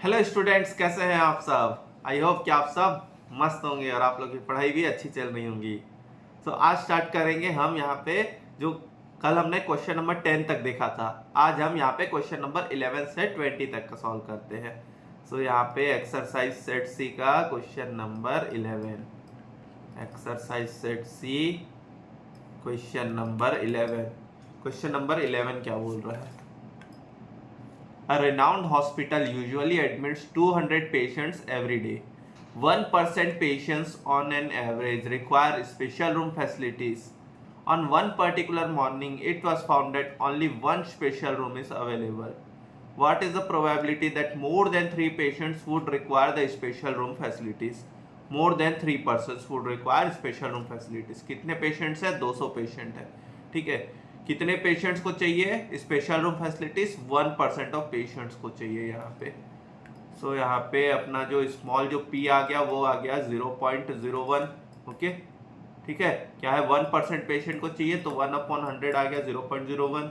Hello students, कैसे हैं आप सब। आई होप कि आप सब मस्त होंगे और आप लोग की पढ़ाई भी अच्छी चल रही होंगी। तो आज स्टार्ट करेंगे हम यहाँ पे जो कल हमने क्वेश्चन नंबर 10 तक देखा था। आज हम यहाँ पे क्वेश्चन नंबर 11 से 20 तक का सॉल्व करते हैं। सो यहाँ पे एक्सरसाइज सेट सी का क्वेश्चन नंबर 11। एक्सरसाइज सेट सी क्वेश्चन नंबर 11। क्वेश्चन नंबर 11 क्या बोल रहा है। A renowned hospital usually admits 200 patients every day. 1% patients on an average require special room facilities. On one particular morning, it was found that only one special room is available. What is the probability that more than 3 patients would require the special room facilities? More than 3 persons would require special room facilities. कितने patients हैं? 200 patient है। ठीक है, कितने patients को चाहिए special room facilities? 1% of patients को चाहिए यहाँ पे। सो यहाँ पे अपना जो स्मॉल जो पी आ गया वो आ गया 0.01। ओके, ठीक है, क्या है 1% पेशेंट को चाहिए तो 1/100 आ गया 0.01।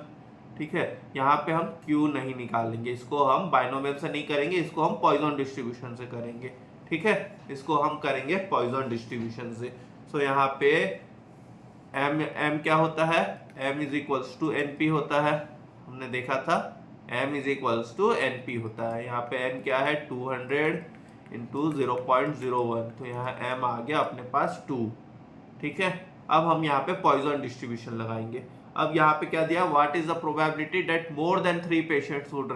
ठीक है, यहाँ पे हम क्यू नहीं निकालेंगे, इसको हम बाइनोमियल से नहीं करेंगे, इसको हम पॉइजन डिस्ट्रीब्यूशन से करेंगे। ठीक है, इसको हम करेंगे पॉइजन डिस्ट्रीब्यूशन से। सो यहाँ पे एम क्या होता है? m is equals to N P होता है। हमने देखा था m is equals to N P होता है। यहाँ पे m क्या है? 200 इंटू 0.01, तो यहाँ m आ गया अपने पास 2। ठीक है, अब हम यहाँ पे पॉइजन डिस्ट्रीब्यूशन लगाएंगे। अब यहाँ पे क्या दिया? What is the probability that more than 3 patients would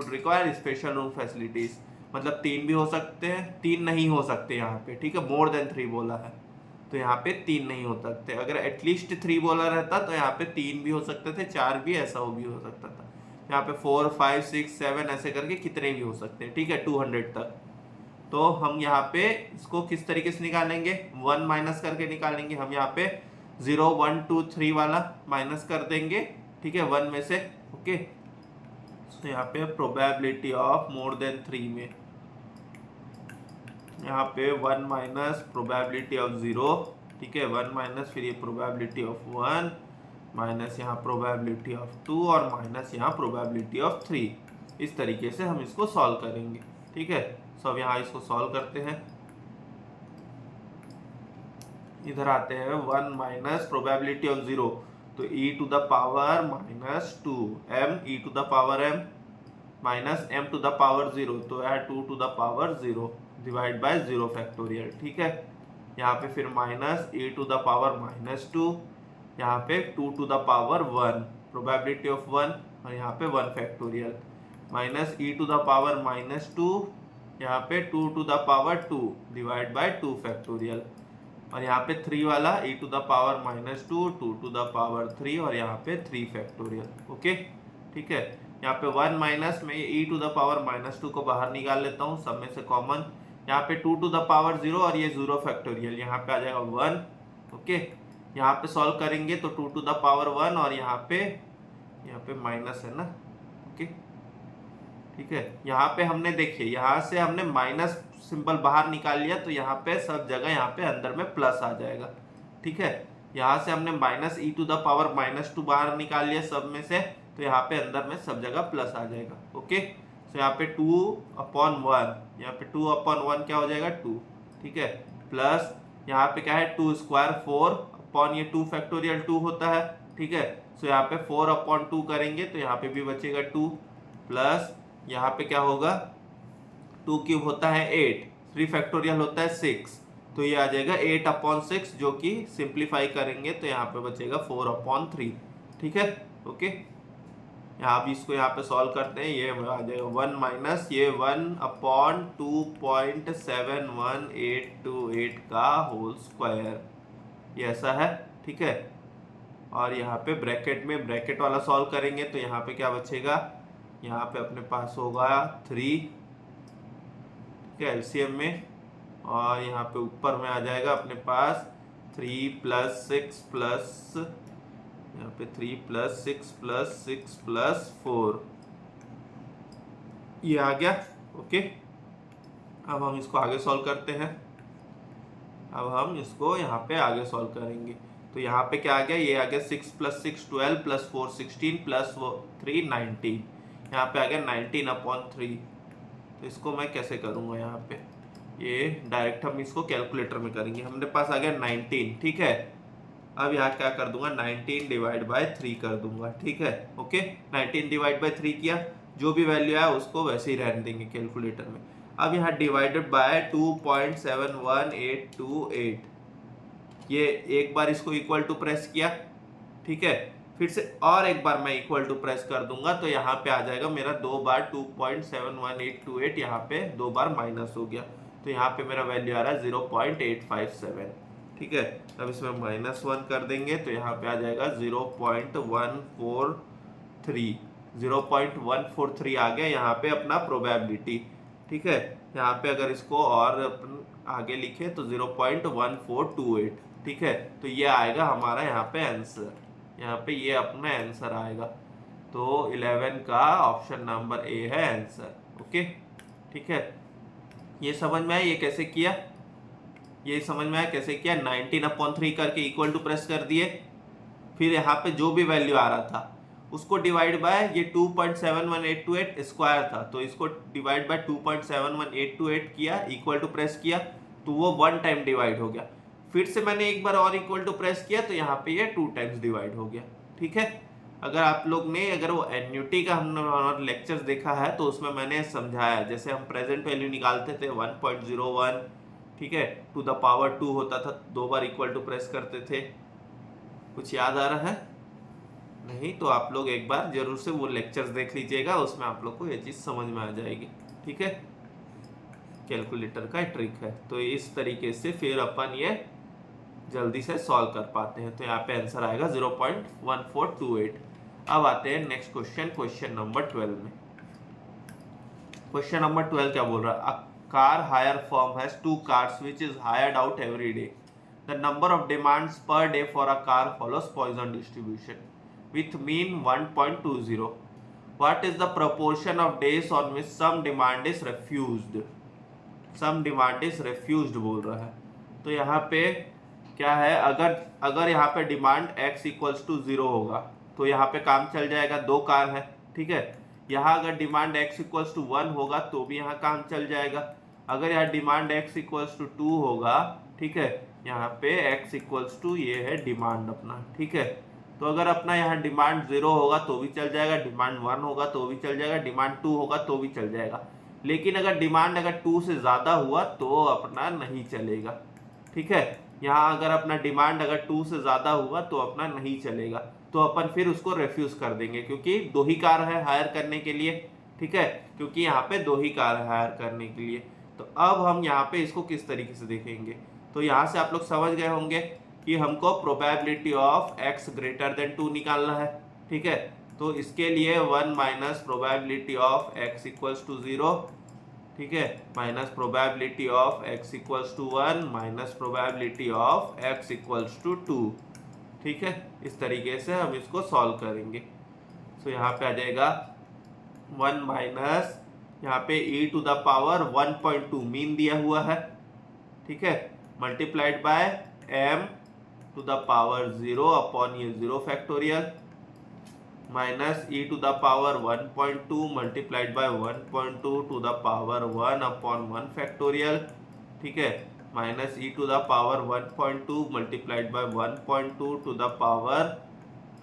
require special room facilities. मतलब 3 भी हो सकते हैं, 3 नहीं हो सकते यहाँ पे। ठीक है, मोर देन 3 बोला है तो यहाँ पे 3 नहीं हो सकते। अगर एटलीस्ट 3 बोला रहता तो यहाँ पे 3 भी हो सकते थे, 4 भी, ऐसा हो भी हो सकता था। यहाँ पे 4, 5, 6, 7 ऐसे करके कितने भी हो सकते हैं। ठीक है, 200 तक। तो हम यहाँ पे इसको किस तरीके से निकालेंगे? 1 माइनस करके निकालेंगे। हम यहाँ पे 0, 1, 2, 3 वाला माइनस कर देंगे। ठीक है, 1 में से। ओके, तो यहाँ पे प्रोबेबिलिटी ऑफ मोर देन 3 में यहाँ पे 1 माइनस प्रोबेबिलिटी ऑफ 0। ठीक है, 1 माइनस फिर ये प्रोबेबिलिटी ऑफ 1 माइनस यहाँ प्रोबेबिलिटी ऑफ 2 और माइनस यहाँ प्रोबेबिलिटी ऑफ 3। इस तरीके से हम इसको सॉल्व करेंगे। ठीक है, सो अब यहाँ इसको सॉल्व करते हैं। इधर आते हैं 1 माइनस प्रोबेबिलिटी ऑफ 0, तो e to the power minus 2 m e to the power m minus m to the power 0, तो है 2 to the power 0 divide by 0 factorial. ठीक है, यहाँ पे फिर minus e to the power minus 2, यहाँ पे 2 to the power 1 probability of 1 और यहाँ पे 1 factorial minus e to the power minus 2, यहाँ पे 2 to the power 2 divide by 2 factorial और यहाँ पे 3 वाला e to the power minus 2, 2 to the power 3 और यहाँ पे 3 फैक्टोरियल। ओके, ठीक है, यहाँ पे 1 माइनस में e to the power minus 2 को बाहर निकाल लेता हूँ, सब में से कॉमन। यहाँ पे 2 टू द पावर 0 और ये 0 फैक्टोरियल, यहाँ पे आ जाएगा 1। ओके, यहाँ पे सॉल्व करेंगे तो 2 टू द पावर 1 और यहाँ पे माइनस है ना। ओके, ठीक है, यहाँ पे हमने देखिए यहाँ से हमने माइनस सिंबल बाहर निकाल लिया तो यहाँ पे सब जगह यहाँ पे अंदर में प्लस आ जाएगा। ठीक है, यहाँ से हमने minus e to the power minus 2 बाहर निकाल लिया सब में से, तो यहाँ पे अंदर में सब जगह प्लस आ जाएगा। ओके, तो यहाँ पे 2/1, यहाँ पे 2/1 क्या हो जाएगा? 2। ठीक है, प्लस यहाँ पे क्या है? 2 स्क्वायर 4 अपॉन ये 2 फैक्टोरियल 2 होता है। ठीक है, सो यहाँ पे 4/2 करेंगे तो यहाँ पे भी बचेगा 2, प्लस यहाँ पे क्या होगा? 2 क्यूब होता है 8, 3 फैक्टोरियल होता है 6, तो ये आ जाएगा 8/6 जो कि सिंप्लीफाई करेंगे तो यहाँ पे बचेगा 4/3। ठीक है, ओके, यहाँ भी इसको यहाँ पे सॉल्व करते हैं। ये आ जाएगा 1 माइनस ये 1/2.71828 का होल स्क्वायर, ये ऐसा है। ठीक है, और यहाँ पे ब्रैकेट में ब्रैकेट वाला सॉल्व करेंगे तो यहाँ पे क्या बचेगा? यहाँ पे अपने पास होगा 3। ठीक है, एलसीएम में, और यहाँ पे ऊपर में आ जाएगा अपने पास 3 प्लस 6 प्लस यहाँ पे 3 प्लस 6 प्लस 6 प्लस 4, ये आ गया। ओके, अब हम इसको आगे सॉल्व करते हैं। अब हम इसको यहाँ पे आगे सॉल्व करेंगे तो यहाँ पे क्या आ गया? ये आ गया 6 प्लस 6 12 प्लस 4 16 प्लस 3 19। यहाँ पे आ गया 19/3। तो इसको मैं कैसे करूँगा, यहाँ पे ये डायरेक्ट हम इसको कैलकुलेटर में करेंगे। हमारे पास आ गया 19, ठीक है। अब यहाँ क्या कर दूंगा, 19 डिवाइड बाय 3 कर दूंगा, ठीक है। ओके, 19 डिवाइड बाय 3 किया, जो भी वैल्यू आया उसको वैसे ही रहने देंगे कैलकुलेटर में। अब यहाँ डिवाइडेड बाय 2.71828, ये एक बार इसको इक्वल टू प्रेस किया, ठीक है। फिर से और एक बार मैं इक्वल टू प्रेस कर दूंगा, तो यहाँ पे आ जाएगा मेरा 2 बार 2.71828, यहाँ पे 2 बार माइनस हो गया, तो यहाँ पे मेरा वैल्यू आ रहा है 0.857, ठीक है। अब इसमें -1 कर देंगे तो यहाँ पे आ जाएगा 0.143, 0.143 आ गया यहाँ पे अपना प्रोबेबिलिटी, ठीक है। यहाँ पे अगर इसको और आगे लिखे तो 0.1428, ठीक है। तो ये आएगा हमारा यहाँ पे आंसर, यहाँ पे ये अपना आंसर आएगा। तो 11 का ऑप्शन नंबर ए है आंसर। ओके, ठीक है। ये समझ में आया ये कैसे किया, ये समझ में आया कैसे किया। 19/3 करके इक्वल टू प्रेस कर दिए, फिर यहाँ पे जो भी वैल्यू आ रहा था उसको डिवाइड बाय, ये 2.71828 स्क्वायर था, तो इसको डिवाइड बाय 2.71828 किया, इक्वल टू प्रेस किया, तो वो 1 टाइम डिवाइड हो गया। फिर से मैंने एक बार और इक्वल टू प्रेस किया, तो यहाँ पे ये 2 टाइम्स डिवाइड हो गया, ठीक है। अगर आप लोग ने अगर वो एन्युटी का हमने लेक्चर्स देखा है तो उसमें मैंने समझाया, जैसे हम प्रेजेंट वैल्यू निकालते थे 1.01, ठीक है, टू द पावर 2 होता था, 2 बार इक्वल टू प्रेस करते थे। कुछ याद आ रहा है? नहीं तो आप लोग एक बार जरूर से वो लेक्चर्स देख लीजिएगा, उसमें आप लोग को ये चीज़ समझ में आ जाएगी, ठीक है। कैलकुलेटर का ट्रिक है, तो इस तरीके से फिर अपन ये जल्दी से सॉल्व कर पाते हैं। तो यहाँ पे आंसर आएगा 0.1428। अब आते हैं नेक्स्ट क्वेश्चन, क्वेश्चन नंबर 12 में। क्वेश्चन नंबर 12 क्या बोल रहा है, a car hire firm has 2 cars which is hired out every day. The number of demands per day for a car follows Poisson distribution with mean 1.20. What is the proportion of days on which some demand is refused? Some demand is refused बोल रहा है। तो यहाँ पे क्या है, अगर यहाँ पे डिमांड x इक्वल्स टू 0 होगा तो यहाँ पे काम चल जाएगा, 2 कार है, ठीक है। यहाँ अगर डिमांड x इक्वल्स टू 1 होगा तो भी यहाँ काम चल जाएगा। अगर यहाँ डिमांड x इक्वल्स टू 2 होगा, ठीक है, यहाँ पे x इक्वल्स टू ये है डिमांड अपना, ठीक है। तो अगर अपना यहाँ डिमांड 0 होगा तो भी चल जाएगा, डिमांड 1 होगा तो भी चल जाएगा, डिमांड 2 होगा तो भी चल जाएगा। लेकिन अगर डिमांड अगर 2 से ज़्यादा हुआ तो अपना नहीं चलेगा, ठीक है। यहाँ अगर अपना डिमांड अगर 2 से ज़्यादा हुआ तो अपना नहीं चलेगा, तो अपन फिर उसको रेफ्यूज़ कर देंगे, क्योंकि 2 ही कार है हायर करने के लिए, ठीक है, क्योंकि यहाँ पे 2 ही कार है हायर करने के लिए। तो अब हम यहाँ पे इसको किस तरीके से देखेंगे, तो यहाँ से आप लोग समझ गए होंगे कि हमको probability of x greater than 2 निकालना है, ठीक है। तो इसके लिए 1 minus probability of x equals to 0, ठीक है, minus probability of x equals to 1 minus probability of x equals to 2, ठीक है। इस तरीके से हम इसको सॉल्व करेंगे। तो यहाँ पे आ जाएगा 1 माइनस, यहाँ पे e to the power 1.2 mean दिया हुआ है, ठीक है, multiplied by m to the power 0 upon ये 0 factorial minus e to the power 1.2 multiplied by 1.2 to the power 1 upon 1 factorial, ठीक है, minus e to the power 1.2 multiplied by 1.2 to the power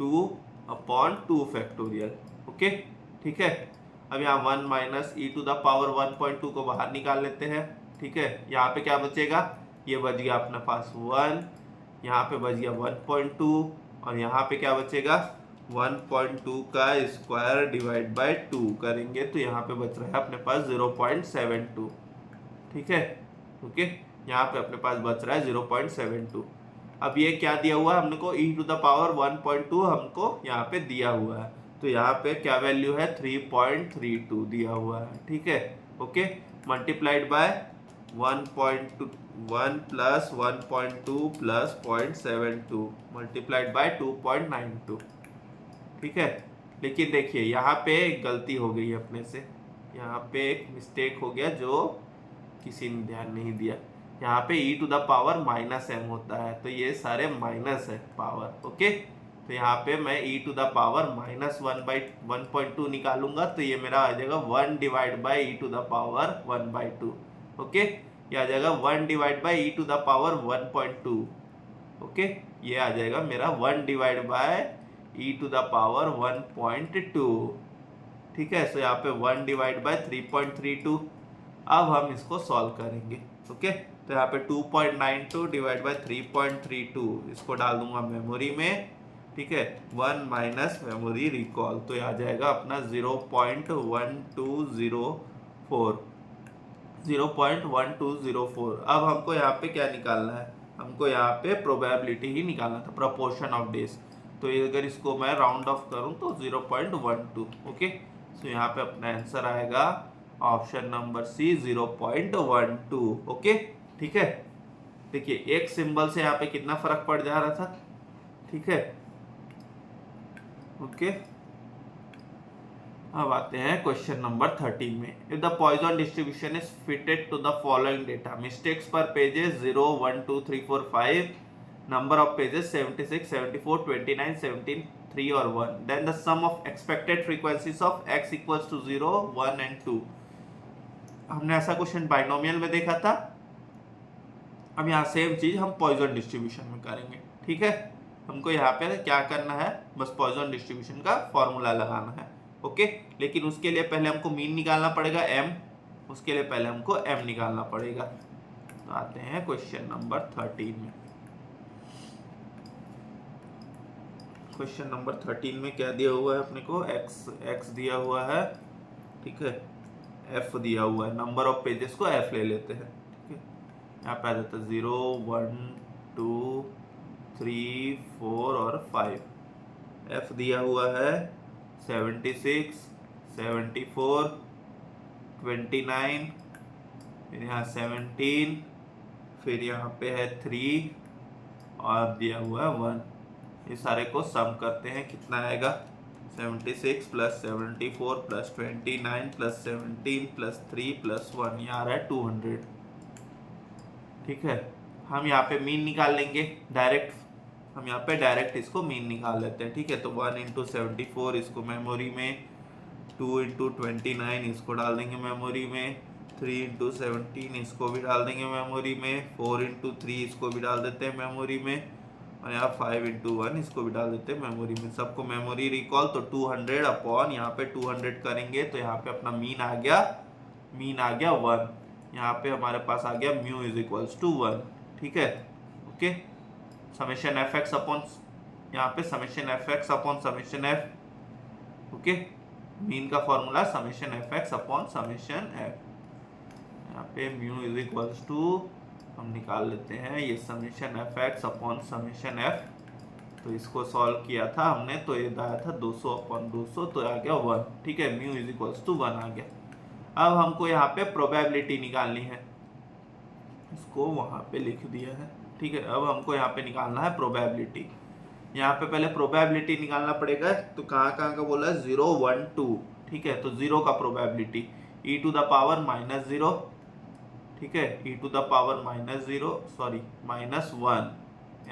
2 upon 2 factorial. Okay, ठीक है। अब यहाँ 1 minus e to the power 1.2 को बाहर निकाल लेते हैं, ठीक है। यहाँ पे क्या बचेगा, ये बच गया अपने पास 1, यहाँ पे बच गया 1.2 और यहाँ पे क्या बचेगा 1.2 का स्क्वायर डिवाइड बाय 2 करेंगे तो यहाँ पे बच रहा है अपने पास 0.72, ठीक है। ओके, यहाँ पे अपने पास बच रहा है 0.72। अब ये क्या दिया हुआ है हमने को, e टू द पावर 1.2 हमको यहाँ पे दिया हुआ है, तो यहाँ पे क्या वैल्यू है 3.32 दिया हुआ है, ठीक है। Okay, multiplied by 1.1 plus 1.2 plus 0.72 multiplied by 2.92, ठीक है। लेकिन देखिए यहाँ पे एक गलती हो गई अपने से, यहाँ पे एक मिस्टेक हो गया जो किसी ने ध्यान नहीं दिया। यहाँ पे e to the power minus m होता है, तो ये सारे माइनस है पावर, ओके। तो यहाँ पे मैं e टू द पावर -1/1.2 निकालूंगा, तो ये मेरा आ जाएगा 1 divide by e to the power 1/2। Okay, ये आ जाएगा 1 divide by e to the power 1.2। Okay, ये आ जाएगा मेरा 1 divide by e to the power 1.2। ठीक है, सो यहाँ पे 1 डिवाइड बाय 3.32। अब हम इसको सॉल्व करेंगे। ओके, तो यहाँ पे 2.92 डिवाइड बाय 3.32 इसको डाल दूंगा मेमोरी में। ठीक है, 1 माइनस मेमोरी रिकॉल, तो ये आ जाएगा अपना 0.1204। अब हमको यहाँ पे क्या निकालना है, हमको यहाँ पे प्रोबेबिलिटी ही निकालना था, प्रोपोर्शन ऑफ डेज। तो अगर इसको मैं राउंड ऑफ करूँ तो 0.12। ओके, तो यहाँ पे अपना आंसर आएगा ऑप्शन नंबर सी 0.12। ओके, ठीक है, देखिए एक सिंबल से यहाँ पे कितना फर्क पड़ जा रहा था। ठीक है, ओके, अब आते हैं क्वेश्चन नंबर 13 में। If the Poisson distribution is fitted to the following data, mistakes per pages 0 1 2 3 4 5, number of pages 76 74 29 17 3 और 1, then the sum of expected frequencies of x equals to 0 1 and 2। हमने ऐसा क्वेश्चन बाइनोमियल में देखा था। अब यहाँ same चीज हम पॉइजन डिस्ट्रीब्यूशन में करेंगे। ठीक है, हमको यहाँ पे क्या करना है, बस पॉइजन डिस्ट्रीब्यूशन का फॉर्मूला लगाना है। ओके, लेकिन उसके लिए पहले हमको मीन निकालना पड़ेगा m, उसके लिए पहले हमको m निकालना पड़ेगा। तो आते हैं क्वेश्चन नंबर 13 में। क्वेश्चन नंबर 13 में क्या दिया हुआ है अपने को, x दिया हुआ है। ठीक है, f दिया हुआ है, नंबर ऑफ पेजेस को f ले लेते हैं। ठीक है, यहाँ पे आ जाता है 0 1 2 3 4 और 5। f दिया हुआ है 76 74 29, फिर यहाँ 17, फिर यहाँ पे है 3 और दिया हुआ है 1। ये सारे को सम करते हैं, कितना आएगा 76 plus 74 plus 29 plus 17 plus 3 plus 1, ये आ रहा है 200। ठीक है, हम यहाँ पे मीन निकाल लेंगे डायरेक्ट, हम यहाँ पे डायरेक्ट इसको मीन निकाल लेते हैं। ठीक है, तो 1 इंटू 74 इसको मेमोरी में, 2 इंटू 29 इसको डाल देंगे मेमोरी में, 3 इंटू 17 इसको भी डाल देंगे मेमोरी में, 4 इंटू 3 इसको भी डाल देते हैं मेमोरी में, और यहाँ 5 इंटू 1 इसको भी डाल देते हैं मेमोरी में। सबको मेमोरी रिकॉल, तो 200 अपॉन यहाँ पे 200 करेंगे तो यहाँ पे अपना मीन आ गया 1। यहाँ पे हमारे पास आ गया म्यू इज इक्वल्स टू 1। ठीक है, okay, summation f x upon, यहाँ पे summation f x upon summation f. Okay, mean का formula summation f x upon summation f. यहाँ पे म्यू इज इक्वल्स टू हम निकाल लेते हैं ये summation f x upon summation F. तो इसको सॉल्व किया था हमने, तो ये आया था 200 अपॉन 200, तो आ गया 1। ठीक है, म्यू इज इक्वल्स टू 1 आ गया। अब हमको यहाँ पे प्रोबेबिलिटी निकालनी है, इसको वहाँ पे लिख दिया है। ठीक है, अब हमको यहाँ पे निकालना है प्रोबेबिलिटी। यहाँ पे पहले प्रोबेबिलिटी निकालना पड़ेगा, तो कहाँ कहाँ का बोला है 0 1 2। ठीक है, तो 0 का probability e to the power -0। ठीक है, e to the power -1,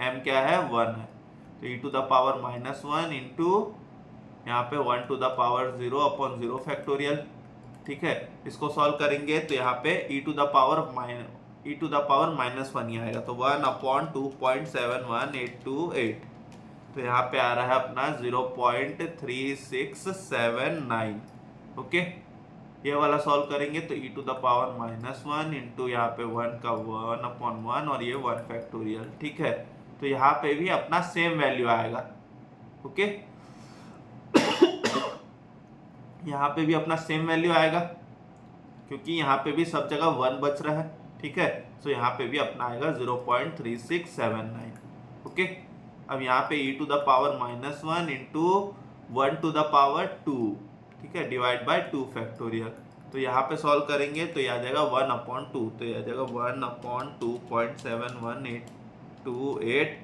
m क्या है 1 है, तो e to the power -1 into यहाँ पे 1 to the power 0 upon 0 factorial. ठीक है, इसको सॉल्व करेंगे तो यहाँ पे e टू द पावर -1 ही आएगा, तो 1 अपॉन 2.71828। तो यहाँ पे आ रहा है अपना 0.3679। ओके, ये वाला सॉल्व करेंगे तो e to the power -1 into यहाँ पे 1 का 1 अपॉन 1 और ये 1 फैक्टोरियल। ठीक है, तो यहाँ पे भी अपना सेम वैल्यू आएगा। ओके, यहाँ पे भी अपना सेम वैल्यू आएगा, क्योंकि यहाँ पे भी सब जगह 1 बच रहा है। ठीक है, तो यहाँ पे भी अपना आएगा 0.3679। ओके, अब यहाँ पे e to the power -1 into 1 to the power 2, ठीक है, डिवाइड बाय 2 फैक्टोरियल। तो यहाँ पे सॉल्व करेंगे तो ये आ जाएगा 1 अपॉन 2, तो ये आ जाएगा 1 अपॉन 2.71828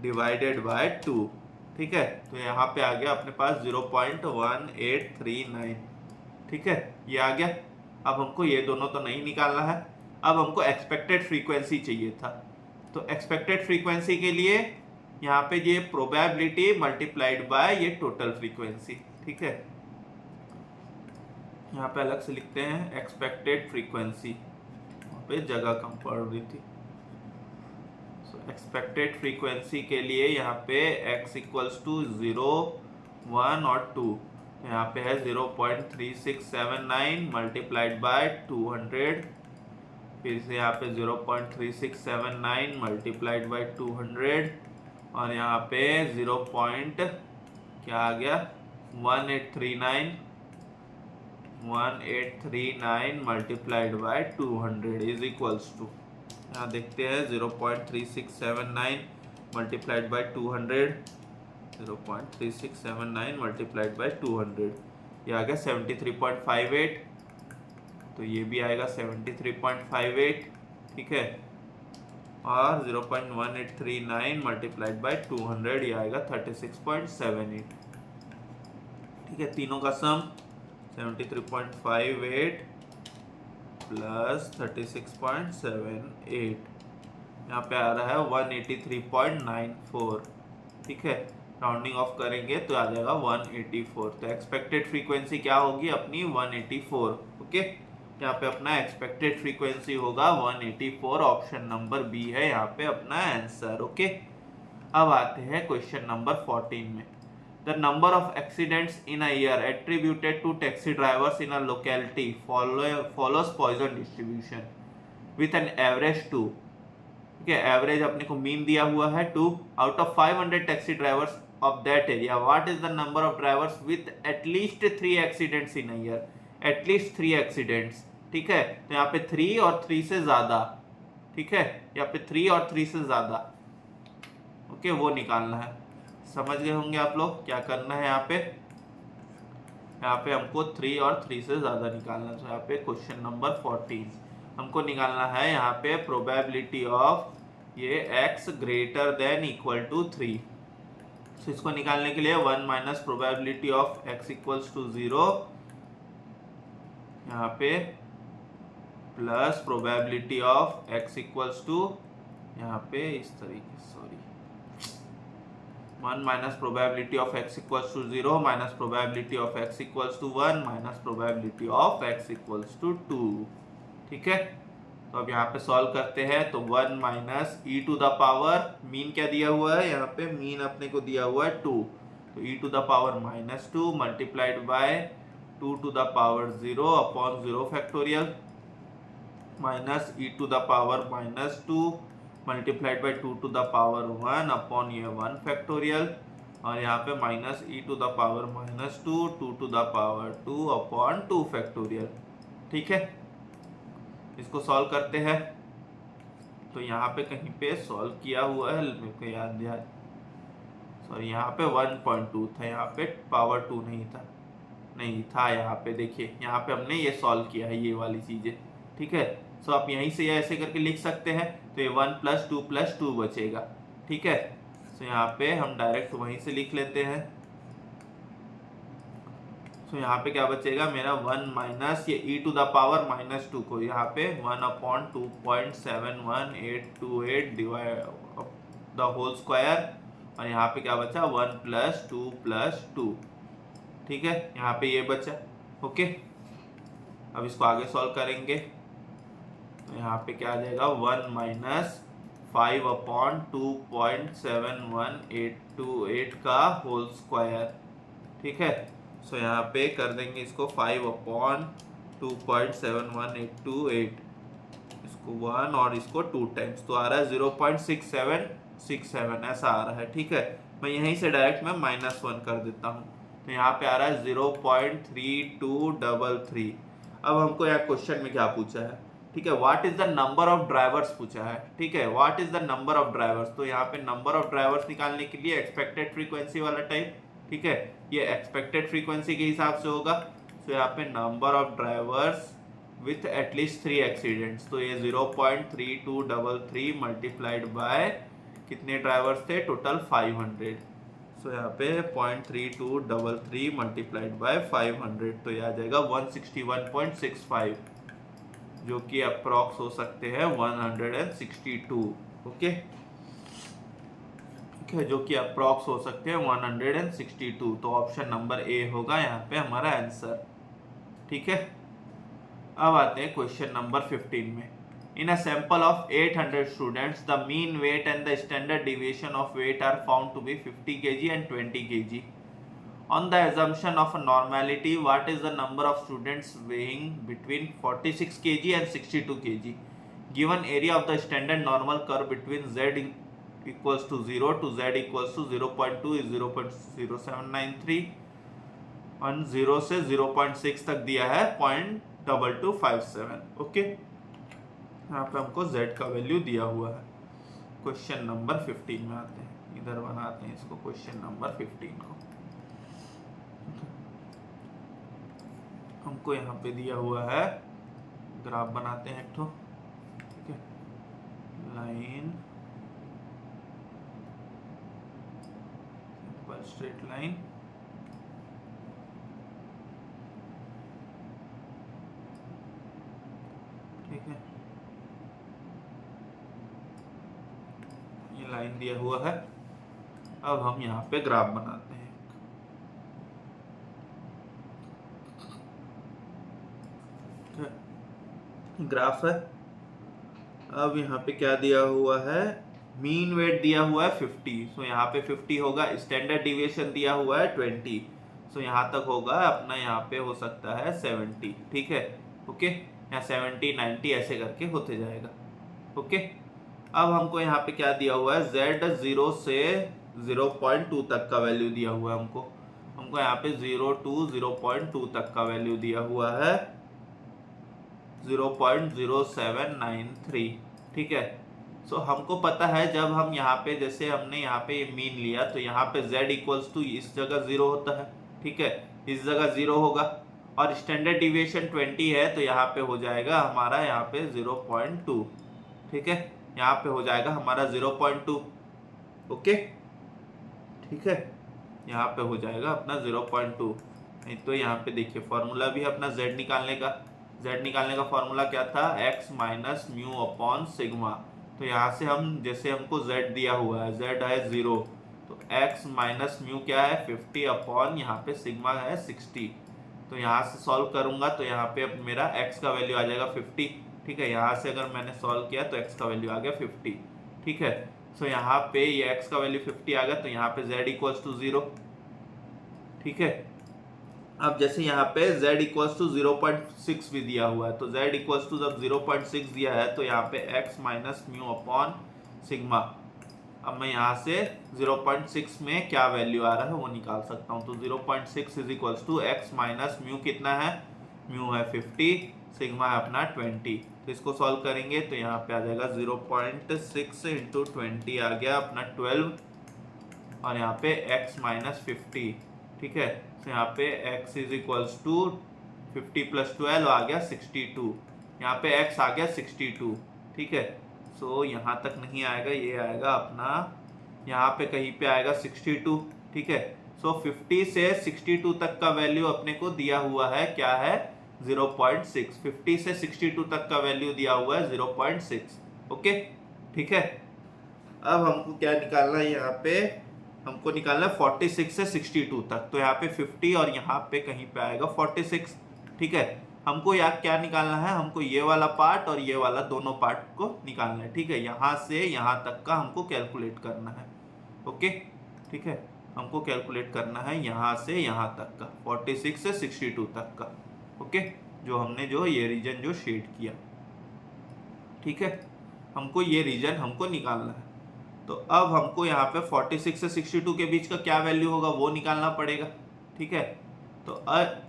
डिवाइडेड बाय 2। ठीक है, तो यहाँ पे आ गया अपने पास 0.1839। ठीक है, ये आ गया। अब हमको ये दोनों तो नहीं निकालना है, अब हमको एक्सपेक्टेड फ्रीक्वेंसी चाहिए था। तो एक्सपेक्टेड फ्रीक्वेंसी के लिए यहाँ पे ये प्रोबेबिलिटी मल्टीप्लाइड बाय ये टोटल फ्रीक्वेंसी, ठीक है। यहाँ पे अलग से लिखते हैं एक्सपेक्टेड फ्रीक्वेंसी, यहाँ पे जगह कम पड़ रही थी। एक्सपेक्टेड फ्रीक्वेंसी के लिए यहाँ पे x इक्वल्स टू 0, 1 और 2, यहाँ पे है 0.3679 मल्टीप्लाइड बाय 200, फिर से यहाँ पे 0.3679 मल्टीप्लाइड बाय 200 और यहाँ पे 0. क्या आ गया 1839 multiplied by 200 is equals to, यहाँ देखते हैं 0.3679 मल्टीप्लाइड बाय 200, 0.3679 मल्टीप्लाइड बाय 200, ये आ गया 73.58, तो ये भी आएगा 73.58, ठीक है। और 0.1839 मल्टीप्लाइड बाय 200 ये आएगा 36.78, ठीक है। तीनों का सम 73.58 प्लस 36.78, यहाँ पे आ रहा है 183.94, ठीक है। राउंडिंग ऑफ करेंगे तो आ जाएगा 184, तो एक्सपेक्टेड फ्रीक्वेंसी क्या होगी अपनी 184, ओके। यहाँ पे अपना एक्सपेक्टेड फ्रीक्वेंसी होगा 184, ऑप्शन नंबर बी है यहाँ पे अपना आंसर, ओके। अब आते हैं क्वेश्चन नंबर 14 में। The number of accidents in a year attributed to taxi drivers in a locality follows Poisson distribution with an average 2, ठीक है। एवरेज अपने को मीन दिया हुआ है 2, out of 500 taxi drivers of that area what is the number of drivers with at least 3 accidents in a year, at least 3 accidents, ठीक है। तो यहाँ पे 3 और 3 से ज्यादा, ठीक है, यहाँ पे 3 और 3 से ज्यादा, ओके, वो निकालना है। समझ गए होंगे आप लोग क्या करना है। यहाँ पे हमको 3 और 3 से ज्यादा निकालना है। तो यहाँ पे क्वेश्चन नंबर 14 हमको निकालना है यहाँ पे प्रोबेबिलिटी ऑफ ये x greater than equal to 3। तो इसको निकालने के लिए 1 minus probability of x equals to 0, यहाँ पे plus probability of x equals to, यहाँ पे इस तरीके, sorry, 1 minus probability of x equals to 0 minus probability of x equals to 1 minus probability of x equals to 2, ठीक है। तो अब यहाँ पे सॉल्व करते हैं तो 1 minus e to the power, mean क्या दिया हुआ है यहाँ पे, मीन अपने को दिया हुआ है 2, तो e to the power -2 multiplied by 2 to the power 0 upon 0 factorial minus e to the power -2 multiplied by 2 to the power 1 upon ये 1 फैक्टोरियल और यहाँ पे minus e to the power -2 2 to the power 2 upon 2 factorial, ठीक है। इसको solve करते हैं तो यहाँ पे कहीं पे सॉल्व किया हुआ है, मेरे को याद दिया, सॉरी, यहाँ पे 1.2 था, यहाँ पे पावर 2 नहीं था यहाँ पे, देखिए यहाँ पे हमने ये सॉल्व किया है ये वाली चीजें, ठीक है। सो आप यहीं से ऐसे करके लिख सकते हैं, तो ये 1 + 2 बचेगा, ठीक है। तो यहाँ पे हम डायरेक्ट वहीं से लिख लेते हैं। तो यहाँ पे क्या बचेगा मेरा 1 माइनस ये ई टू द पावर -2 को यहाँ पे 1 upon 2.71828 divide the whole square और यहाँ पे क्या बचा 1 + 2 + 2, ठीक है। यहाँ पे ये बचा, ओके। अब इसको आगे सॉल्व करेंगे तो यहाँ पे क्या आ जाएगा 1 माइनस 5 अपॉन 2.71828 का होल स्क्वायर, ठीक है। सो यहाँ पे कर देंगे इसको 5 अपॉन 2.71828, इसको 1 और इसको 2 टाइम्स, तो आ रहा है 0.6767 ऐसा आ रहा है, ठीक है। मैं यहीं से डायरेक्ट मैं -1 कर देता हूँ, तो यहाँ पे आ रहा है 0.3233। अब हमको यहाँ क्वेश्चन में क्या पूछा है, ठीक है, what is the number of drivers पूछा है, ठीक है, what is the number of drivers. तो यहाँ पे नंबर ऑफ ड्राइवर्स निकालने के लिए एक्सपेक्टेड फ्रीक्वेंसी वाला टाइप, ठीक है, ये एक्सपेक्टेड फ्रीक्वेंसी के हिसाब से होगा। तो यहाँ पे number of drivers with at least 3 accidents, तो ये 0.3233 मल्टीप्लाइड बाय कितने ड्राइवर्स थे टोटल 500, सो यहाँ पे 0.3233 मल्टीप्लाइड बाय 500, तो ये आ जाएगा 161.65, जो कि अप्रॉक्स हो सकते हैं 162, ओके। ठीक है, जो कि अप्रॉक्स हो सकते हैं 162। तो ऑप्शन नंबर ए होगा यहाँ पे हमारा आंसर। ठीक है, अब आते हैं क्वेश्चन नंबर 15 में। In a sample of 800 students the mean weight and the standard deviation of weight are found to be 50 kg and 20 kg। On the assumption of a normality, what is the number of students weighing between 46 kg and 62 kg? Given area of the standard normal curve between z equals to 0 to z equals to 0.2 is 0.0793 और 0 से 0.6 तक दिया है 0.2257। Okay, यहाँ पे हमको z का value दिया हुआ है। क्वेश्चन नंबर 15 में आते हैं, इधर बनाते हैं इसको क्वेश्चन नंबर 15 को। हमको यहाँ पे दिया हुआ है, ग्राफ बनाते हैं एक ठो। ठीक है, लाइन, सिंपल स्ट्रेट लाइन, ठीक है, ये लाइन दिया हुआ है। अब हम यहाँ पे ग्राफ बनाते हैं। ग्राफ है, अब यहाँ पे क्या दिया हुआ है, मीन वेट दिया हुआ है 50, सो यहाँ पे 50 होगा। स्टैंडर्ड डिविएशन दिया हुआ है 20, सो यहाँ तक होगा अपना, यहाँ पे हो सकता है 70। ठीक है, ओके, यहाँ 70 90 ऐसे करके होते जाएगा। ओके, अब हमको यहाँ पे क्या दिया हुआ है, z 0 से 0.2 तक का वैल्यू दिया हुआ है। हमको यहाँ पे 0 to 0.2 तक का वैल्यू दिया हुआ है 0.0793। ठीक है, सो हमको पता है जब हम यहाँ पे, जैसे हमने यहाँ पे मीन लिया तो यहाँ पे z इक्वल्स टू इस जगह 0 होता है। ठीक है, इस जगह 0 होगा और स्टैंडर्ड डिविएशन 20 है, तो यहाँ पे हो जाएगा हमारा यहाँ पे 0.2। ठीक है, यहाँ पे हो जाएगा हमारा 0.2। ओके, ठीक है, यहाँ पे हो जाएगा अपना 0.2। नहीं तो यहाँ पे देखिए फॉर्मूला भी अपना z निकालने का, फॉर्मूला क्या था, x minus mu upon sigma. तो यहाँ से हम, जैसे हमको z दिया हुआ है, z है 0, तो x माइनस म्यू क्या है 50 अपॉन यहाँ पे सिग्मा है 60। तो यहाँ से सॉल्व करूंगा तो यहाँ पे अब मेरा x का वैल्यू आ जाएगा 50। ठीक है, यहाँ से अगर मैंने सॉल्व किया तो x का वैल्यू आ गया 50। ठीक है, सो यहाँ पे ये x का वैल्यू 50 आ गया, तो यहाँ पे z इक्वल्स टू 0। ठीक है, अब जैसे यहाँ पे z इक्वल्स टू 0.6 भी दिया हुआ है, तो z इक्वल्स टू जब 0.6 दिया है तो यहाँ पे x minus mu upon sigma. अब मैं यहाँ से 0.6 में क्या वैल्यू आ रहा है वो निकाल सकता हूँ। तो 0.6 is equals to x minus mu कितना है, म्यू है 50, सिग्मा है अपना 20। तो इसको सॉल्व करेंगे तो यहाँ पे आ जाएगा 0.6 इंटू 20 आ गया अपना 12 और यहाँ पे x माइनस 50। ठीक है, तो यहाँ पे x is equals to 50 plus 12 आ गया 62। यहाँ पे x आ गया 62। ठीक है, सो यहाँ तक नहीं आएगा, ये आएगा अपना यहाँ पे कहीं पे आएगा 62। ठीक है, सो 50 से 62 तक का वैल्यू अपने को दिया हुआ है, क्या है 0.6। 50 से 62 तक का वैल्यू दिया हुआ है 0.6। ओके, ठीक है, अब हमको क्या निकालना है, यहाँ पे हमको निकालना है 46 से 62 तक। तो यहाँ पे 50 और यहाँ पे कहीं पे आएगा 46। ठीक है, हमको यहाँ क्या निकालना है, हमको ये वाला पार्ट और ये वाला दोनों पार्ट को निकालना है। ठीक है, यहाँ से यहाँ तक का हमको कैलकुलेट करना है। ओके, ठीक है, हमको कैलकुलेट करना है यहाँ से यहाँ तक का, 46 से 62 तक का। ओके, जो हमने जो ये रीजन जो शेड किया, ठीक है, हमको ये रीजन हमको निकालना है। तो अब हमको यहाँ पे 46 से 62 के बीच का क्या वैल्यू होगा वो निकालना पड़ेगा। ठीक है, तो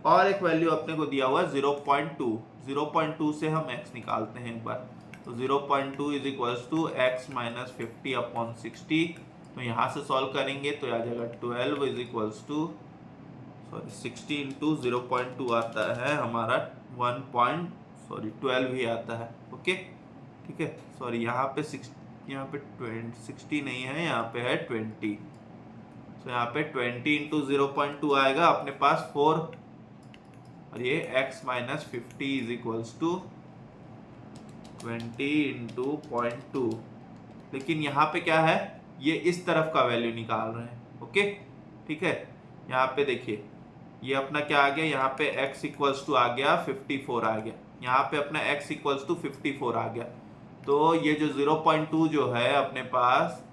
और एक वैल्यू अपने को दिया हुआ है 0.2। 0.2 से हम x निकालते हैं एक बार। तो 0.2 is equals to x minus 50 upon 60। तो यहाँ से सॉल्व करेंगे तो आ जाएगा 12 इज इक्वल्स टू 60 इंटू 0.2 आता है हमारा 12 ही आता है। ओके, ठीक है, सॉरी यहाँ पे 60 नहीं है, यहाँ पे है 20। तो यहाँ पे 20 इंटू 0.2 आएगा अपने पास 4 और ये x minus 50 is equals to 20 into 0.2। लेकिन यहाँ पे क्या है, ये इस तरफ का वैल्यू निकाल रहे हैं। ओके, ठीक है। यहाँ पे देखिए ये अपना क्या आ गया, यहाँ पे x इक्वल्स टू आ गया 54 आ गया, यहाँ पे अपना x इक्वल्स टू 54 आ गया। तो ये जो 0.2 जो है अपने पास,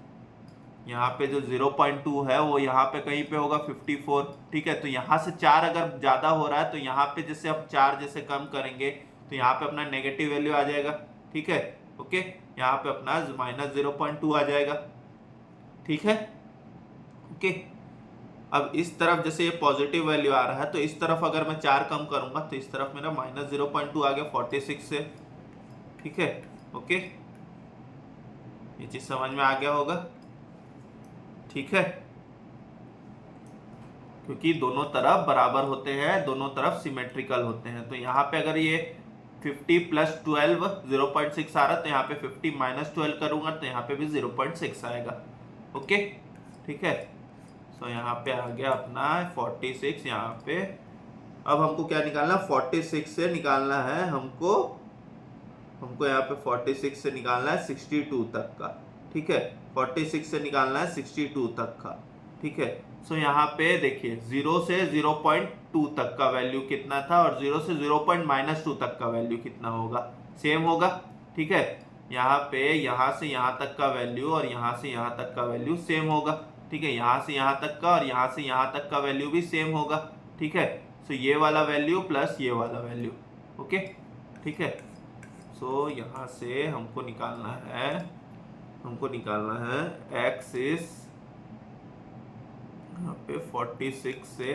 यहाँ पे जो 0.2 है वो यहाँ पे कहीं पे होगा 54, ठीक है। तो यहाँ से 4 अगर ज़्यादा हो रहा है तो यहाँ पे जैसे हम 4 जैसे कम करेंगे तो यहाँ पे अपना नेगेटिव वैल्यू आ जाएगा, ठीक है। ओके, यहाँ पे अपना -0.2 आ जाएगा, ठीक है। ओके, अब इस तरफ जैसे ये पॉजिटिव वैल्यू आ रहा है तो इस तरफ अगर मैं 4 कम करूंगा तो इस तरफ मेरा -0.2 आ गया 46 से, ठीक है। ओके, ये चीज समझ में आ गया होगा, ठीक है। क्योंकि दोनों तरफ बराबर होते हैं, दोनों तरफ सिमेट्रिकल होते हैं। तो यहाँ पे अगर ये 50 + 12 0.6 आ रहा है तो यहाँ पे 50 - 12 करूंगा तो यहाँ पे भी 0.6 आएगा। ओके, ठीक है। तो यहाँ पे आ गया अपना 46 यहाँ पे। अब हमको क्या निकालना, 46 से निकालना है हमको यहाँ पे 46 से निकालना है 62 तक का, ठीक है। 46 से निकालना है 62 तक का, ठीक है। सो यहाँ पे देखिए 0 से 0.2 तक का वैल्यू कितना था और 0 से 0.-2 तक का वैल्यू कितना होगा, सेम होगा, ठीक है। यहाँ पे यहाँ से यहाँ तक का वैल्यू और यहाँ से यहाँ तक का वैल्यू सेम होगा, ठीक है। यहाँ से यहाँ तक का और यहाँ से यहाँ तक का वैल्यू भी सेम होगा, ठीक है। सो ये वाला वैल्यू प्लस ये वाला वैल्यू, ओके, ठीक है। सो यहाँ से हमको निकालना है x इज यहाँ पे 46 से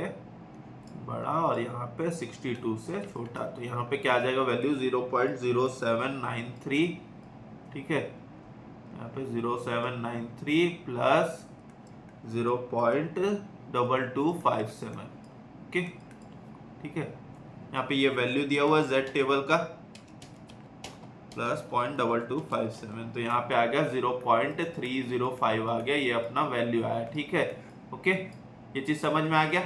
बड़ा और यहाँ पे 62 से छोटा। तो यहाँ पे क्या आ जाएगा वैल्यू 0.0793, ठीक है। यहाँ पे 0793 प्लस 0.2257, ओके, ठीक है। यहाँ पे ये वैल्यू दिया हुआ है z टेबल का प्लस 0.2257, तो यहाँ पे आ गया 0.305 आ गया, ये अपना वैल्यू आया, ठीक है। ओके, ये चीज समझ में आ गया।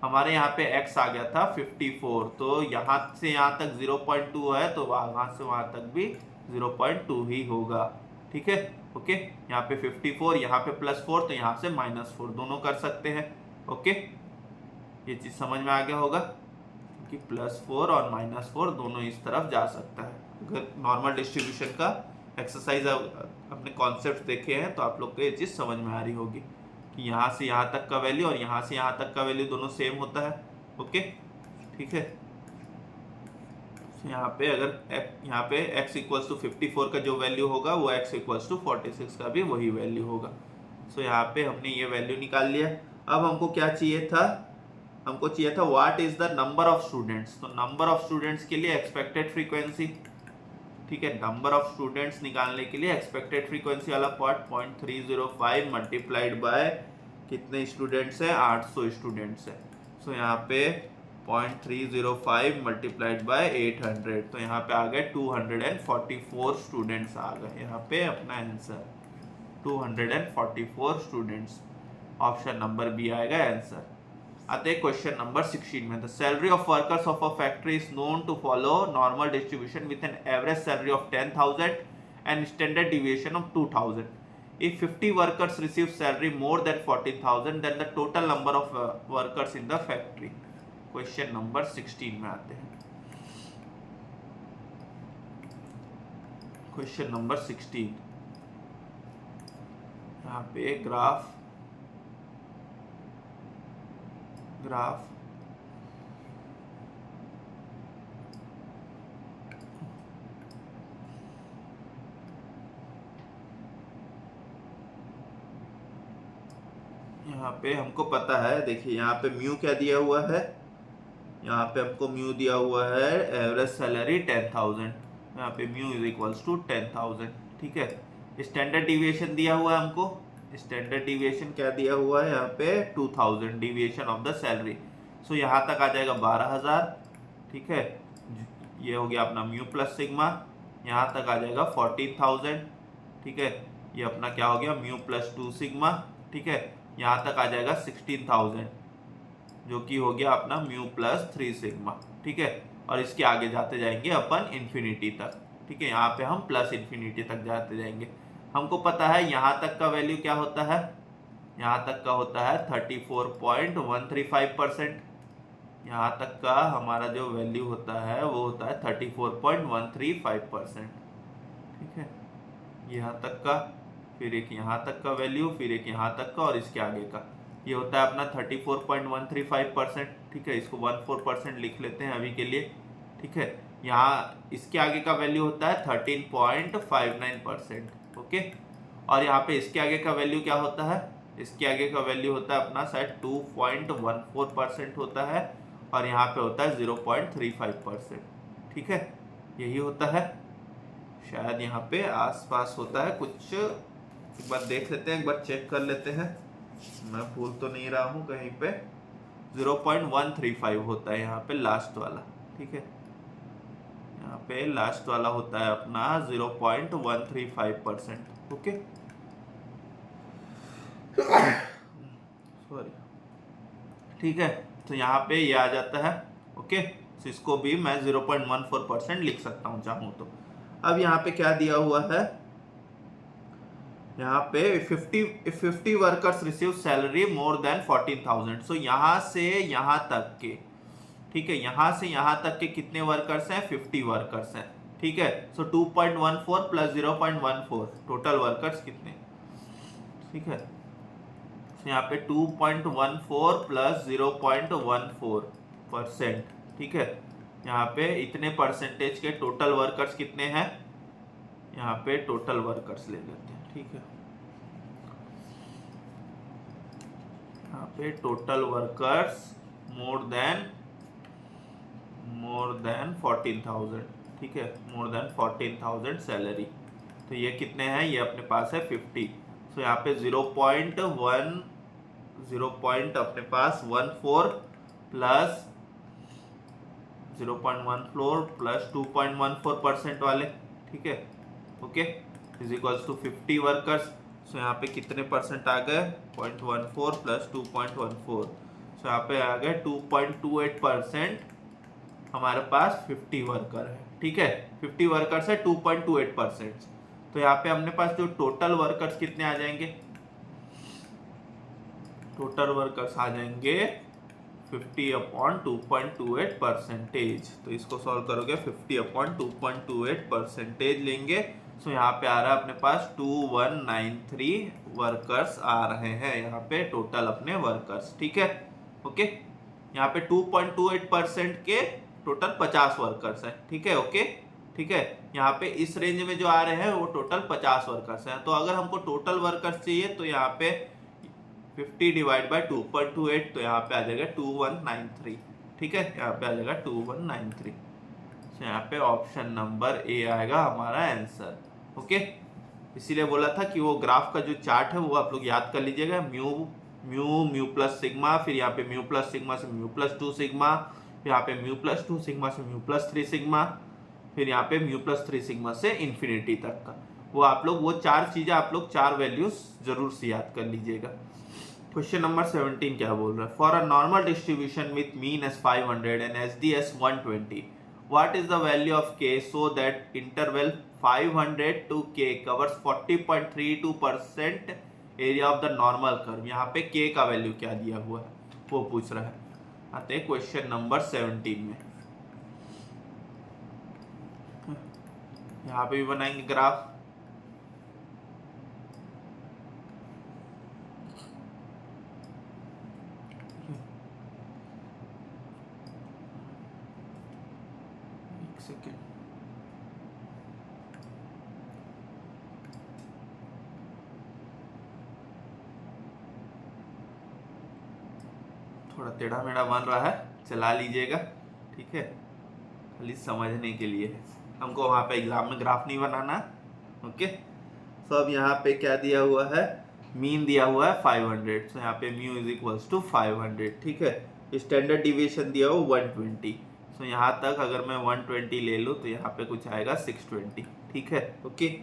हमारे यहाँ पे x आ गया था 54, तो यहाँ से यहाँ तक 0.2 है तो वहां से वहां तक भी 0.2 ही होगा, ठीक है। ओके, यहाँ पे 54, यहाँ पे +4 तो यहाँ से -4 दोनों कर सकते हैं। ओके, ये चीज समझ में आ गया होगा कि +4 और -4 दोनों इस तरफ जा सकता है। अगर नॉर्मल डिस्ट्रीब्यूशन का एक्सरसाइज अपने कॉन्सेप्ट देखे हैं तो आप लोग को ये चीज़ समझ में आ रही होगी कि यहाँ से यहाँ तक का वैल्यू और यहाँ से यहाँ तक का वैल्यू दोनों सेम होता है, ओके, ठीक है। यहाँ पे अगर यहाँ पे x इक्वल्स टू 54 का जो वैल्यू होगा वो x इक्वल्स टू 46 का भी वही वैल्यू होगा। सो यहाँ पे हमने ये वैल्यू निकाल लिया। अब हमको क्या चाहिए था, हमको चाहिए था what is the number of students. तो नंबर ऑफ स्टूडेंट्स के लिए एक्सपेक्टेड फ्रीक्वेंसी, ठीक है। नंबर ऑफ स्टूडेंट्स निकालने के लिए एक्सपेक्टेड फ्रीक्वेंसी वाला पार्ट 0.305 मल्टीप्लाइड बाय कितने स्टूडेंट्स है, 800 स्टूडेंट्स है। सो यहाँ पे 0.305 मल्टीप्लाइड बाय 800, तो यहाँ पे आ गए 244 स्टूडेंट्स आ गए। यहाँ पे अपना answer 244 students, option number B आएगा आंसर। आते हैं क्वेश्चन नंबर 16 में। The salary of workers of a factory is known to follow normal distribution with an average salary of 10,000 and standard deviation of 2,000. If 50 workers receive salary more than 14,000, then the total number of workers in the factory. Question number 16 में आते हैं। Question number 16, यहाँ पे graph यहाँ पे हमको पता है, देखिए यहाँ पे म्यू क्या दिया हुआ है, यहाँ पे हमको म्यू दिया हुआ है एवरेज सैलरी 10,000, यहाँ पे म्यू इज इक्वल्स टू 10,000, ठीक है। स्टैंडर्ड डिविएशन दिया हुआ है हमको, स्टैंडर्ड डिविएशन क्या दिया हुआ है यहाँ पे 2,000 डिविएशन ऑफ द सैलरी। सो यहाँ तक आ जाएगा 12,000, ठीक है। ये हो गया अपना म्यू प्लस सिग्मा, यहाँ तक आ जाएगा 14,000, ठीक है। ये अपना क्या हो गया म्यू प्लस 2 सिग्मा, ठीक है। यहाँ तक आ जाएगा 16,000 जो कि हो गया अपना म्यू प्लस 3 सिग्मा, ठीक है। और इसके आगे जाते जाएंगे अपन इन्फिनिटी तक, ठीक है। यहाँ पे हम प्लस इन्फिनिटी तक जाते जाएंगे। हमको पता है यहाँ तक का वैल्यू क्या होता है, यहाँ तक का होता है 34.135%। यहाँ तक का हमारा जो वैल्यू होता है वो होता है 34.135%। ठीक है, यहाँ तक का, फिर एक यहाँ तक का वैल्यू, फिर एक यहाँ तक का और इसके आगे का, ये होता है अपना 34.135%। ठीक है, इसको 14% लिख लेते हैं अभी के लिए। ठीक है, यहाँ इसके आगे का वैल्यू होता है 13.59%। ओके, और यहाँ पे इसके आगे का वैल्यू क्या होता है, इसके आगे का वैल्यू होता है अपना शायद 2.14% होता है, और यहाँ पे होता है 0.35%। ठीक है, यही होता है, शायद यहाँ पे आसपास होता है कुछ, एक बार देख लेते हैं, एक बार चेक कर लेते हैं, मैं भूल तो नहीं रहा हूँ कहीं पे। 0.135 होता है यहाँ पे लास्ट वाला। ठीक है, यहाँ पे लास्ट वाला होता है अपना 0.135%। Okay, sorry. ठीक है, तो यहाँ पे ये आ जाता है। ओके, तो इसको भी मैं 0.14% लिख सकता हूँ चाहूँ तो। अब यहाँ पे क्या दिया हुआ है, यहाँ पे 50 workers receive salary more than 14,000। सो यहाँ से यहाँ तक के, ठीक है, यहाँ से यहाँ तक के कितने वर्कर्स हैं, 50 वर्कर्स हैं। ठीक है, सो 2.14 प्लस 0.14, टोटल वर्कर्स कितने। ठीक है, यहाँ पे 2.14 प्लस 0.14%। ठीक है, यहाँ पे इतने परसेंटेज के टोटल वर्कर्स कितने हैं, यहाँ पे टोटल वर्कर्स ले लेते हैं। ठीक है, यहाँ पे टोटल वर्कर्स मोर देन 14,000। ठीक है, मोर देन 14,000 सैलरी, तो ये कितने हैं, ये अपने पास है 50। सो यहाँ पे 0.1 अपने पास 14 प्लस 0.14 प्लस 2.14% वाले। ठीक है, okay, is equals to 50 workers. So यहाँ पे कितने परसेंट आ गए, 0.14 प्लस 2.14, सो यहाँ पे आ गए 2.28%। हमारे पास 50 वर्कर है। ठीक है, 50 वर्कर्स है 2.28%। तो यहाँ पे हमने पास जो टोटल वर्कर्स कितने आ जाएंगे, टोटल वर्कर्स आ जाएंगे 50/2.28%। तो इसको सॉल्व करोगे 50/2.28% लेंगे। सो यहाँ पे आ रहा है अपने पास 2193 वर्कर्स आ रहे हैं यहाँ पे टोटल अपने वर्कर्स। ठीक है, ओके, यहाँ पे 2.28% के टोटल 50 वर्कर्स है। ठीक है, ओके, ठीक है, यहाँ पे इस रेंज में जो आ रहे हैं वो टोटल 50 वर्कर्स हैं। तो अगर हमको टोटल वर्कर्स चाहिए तो यहाँ पे 50 डिवाइड बाय 2.28, तो यहाँ पे आ जाएगा 2193। ठीक है, यहाँ पे आ जाएगा 2193। तो यहाँ पे ऑप्शन नंबर ए आएगा हमारा आंसर। ओके, इसीलिए बोला था कि वो ग्राफ का जो चार्ट है वो आप लोग याद कर लीजिएगा, म्यू प्लस सिग्मा, फिर यहाँ पे म्यू प्लस सिग्मा से म्यू प्लस 2 सिग्मा, यहाँ पे म्यू प्लस 2 सिग्मा से म्यू प्लस 3 सिग्मा, फिर यहाँ पे म्यू प्लस 3 सिग्मा से इन्फिनिटी तक का। वो आप लोग वो चार चीजें आप लोग चार वैल्यूज जरूर से याद कर लीजिएगा। क्वेश्चन नंबर 17 क्या बोल रहा है, for a normal distribution with mean S 500 and SD S 120, what is the value of k so that interval 500 to k covers 40.32% area of the normal curve. यहाँ पे k का वैल्यू क्या दिया हुआ है वो पूछ रहा है। आते हैं क्वेश्चन नंबर 17 में, यहाँ पे भी बनाएंगे ग्राफ। एक सेकेंड, थोड़ा टेढ़ा मेढ़ा बन रहा है, चला लीजिएगा। ठीक है, खाली समझने के लिए है, हमको वहाँ पे एग्जाम में ग्राफ नहीं बनाना। ओके, तो अब यहाँ पे क्या दिया हुआ है, मीन दिया हुआ है 500, तो यहाँ पे म्यू इज इक्वल्स टू 500। ठीक है, स्टैंडर्ड डिविएशन दिया हुआ 120, तो यहाँ तक अगर मैं 120 ले लूँ तो यहाँ पे कुछ आएगा 620। ठीक है, ओके,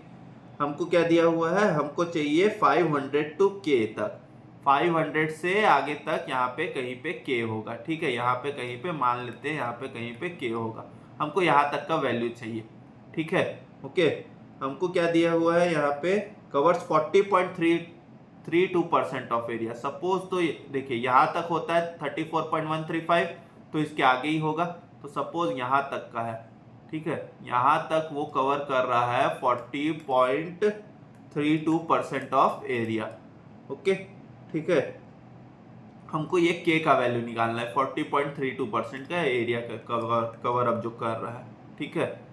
हमको क्या दिया हुआ है, हमको चाहिए 500 टू के तक, 500 से आगे तक यहाँ पे कहीं पे के होगा। ठीक है, यहाँ पे कहीं पे मान लेते हैं, यहाँ पे कहीं पे के होगा, हमको यहाँ तक का वैल्यू चाहिए। ठीक है, ओके, हमको क्या दिया हुआ है यहाँ पे कवर्स 40.32% ऑफ एरिया। सपोज तो देखिए यहाँ तक होता है 34.135, तो इसके आगे ही होगा। तो सपोज यहाँ तक का है, ठीक है, यहाँ तक वो कवर कर रहा है 40.32% ऑफ एरिया। ओके, ठीक है, हमको ये के का वैल्यू निकालना है, 40.32% का एरिया का कवर अब जो कर रहा है, ठीक है।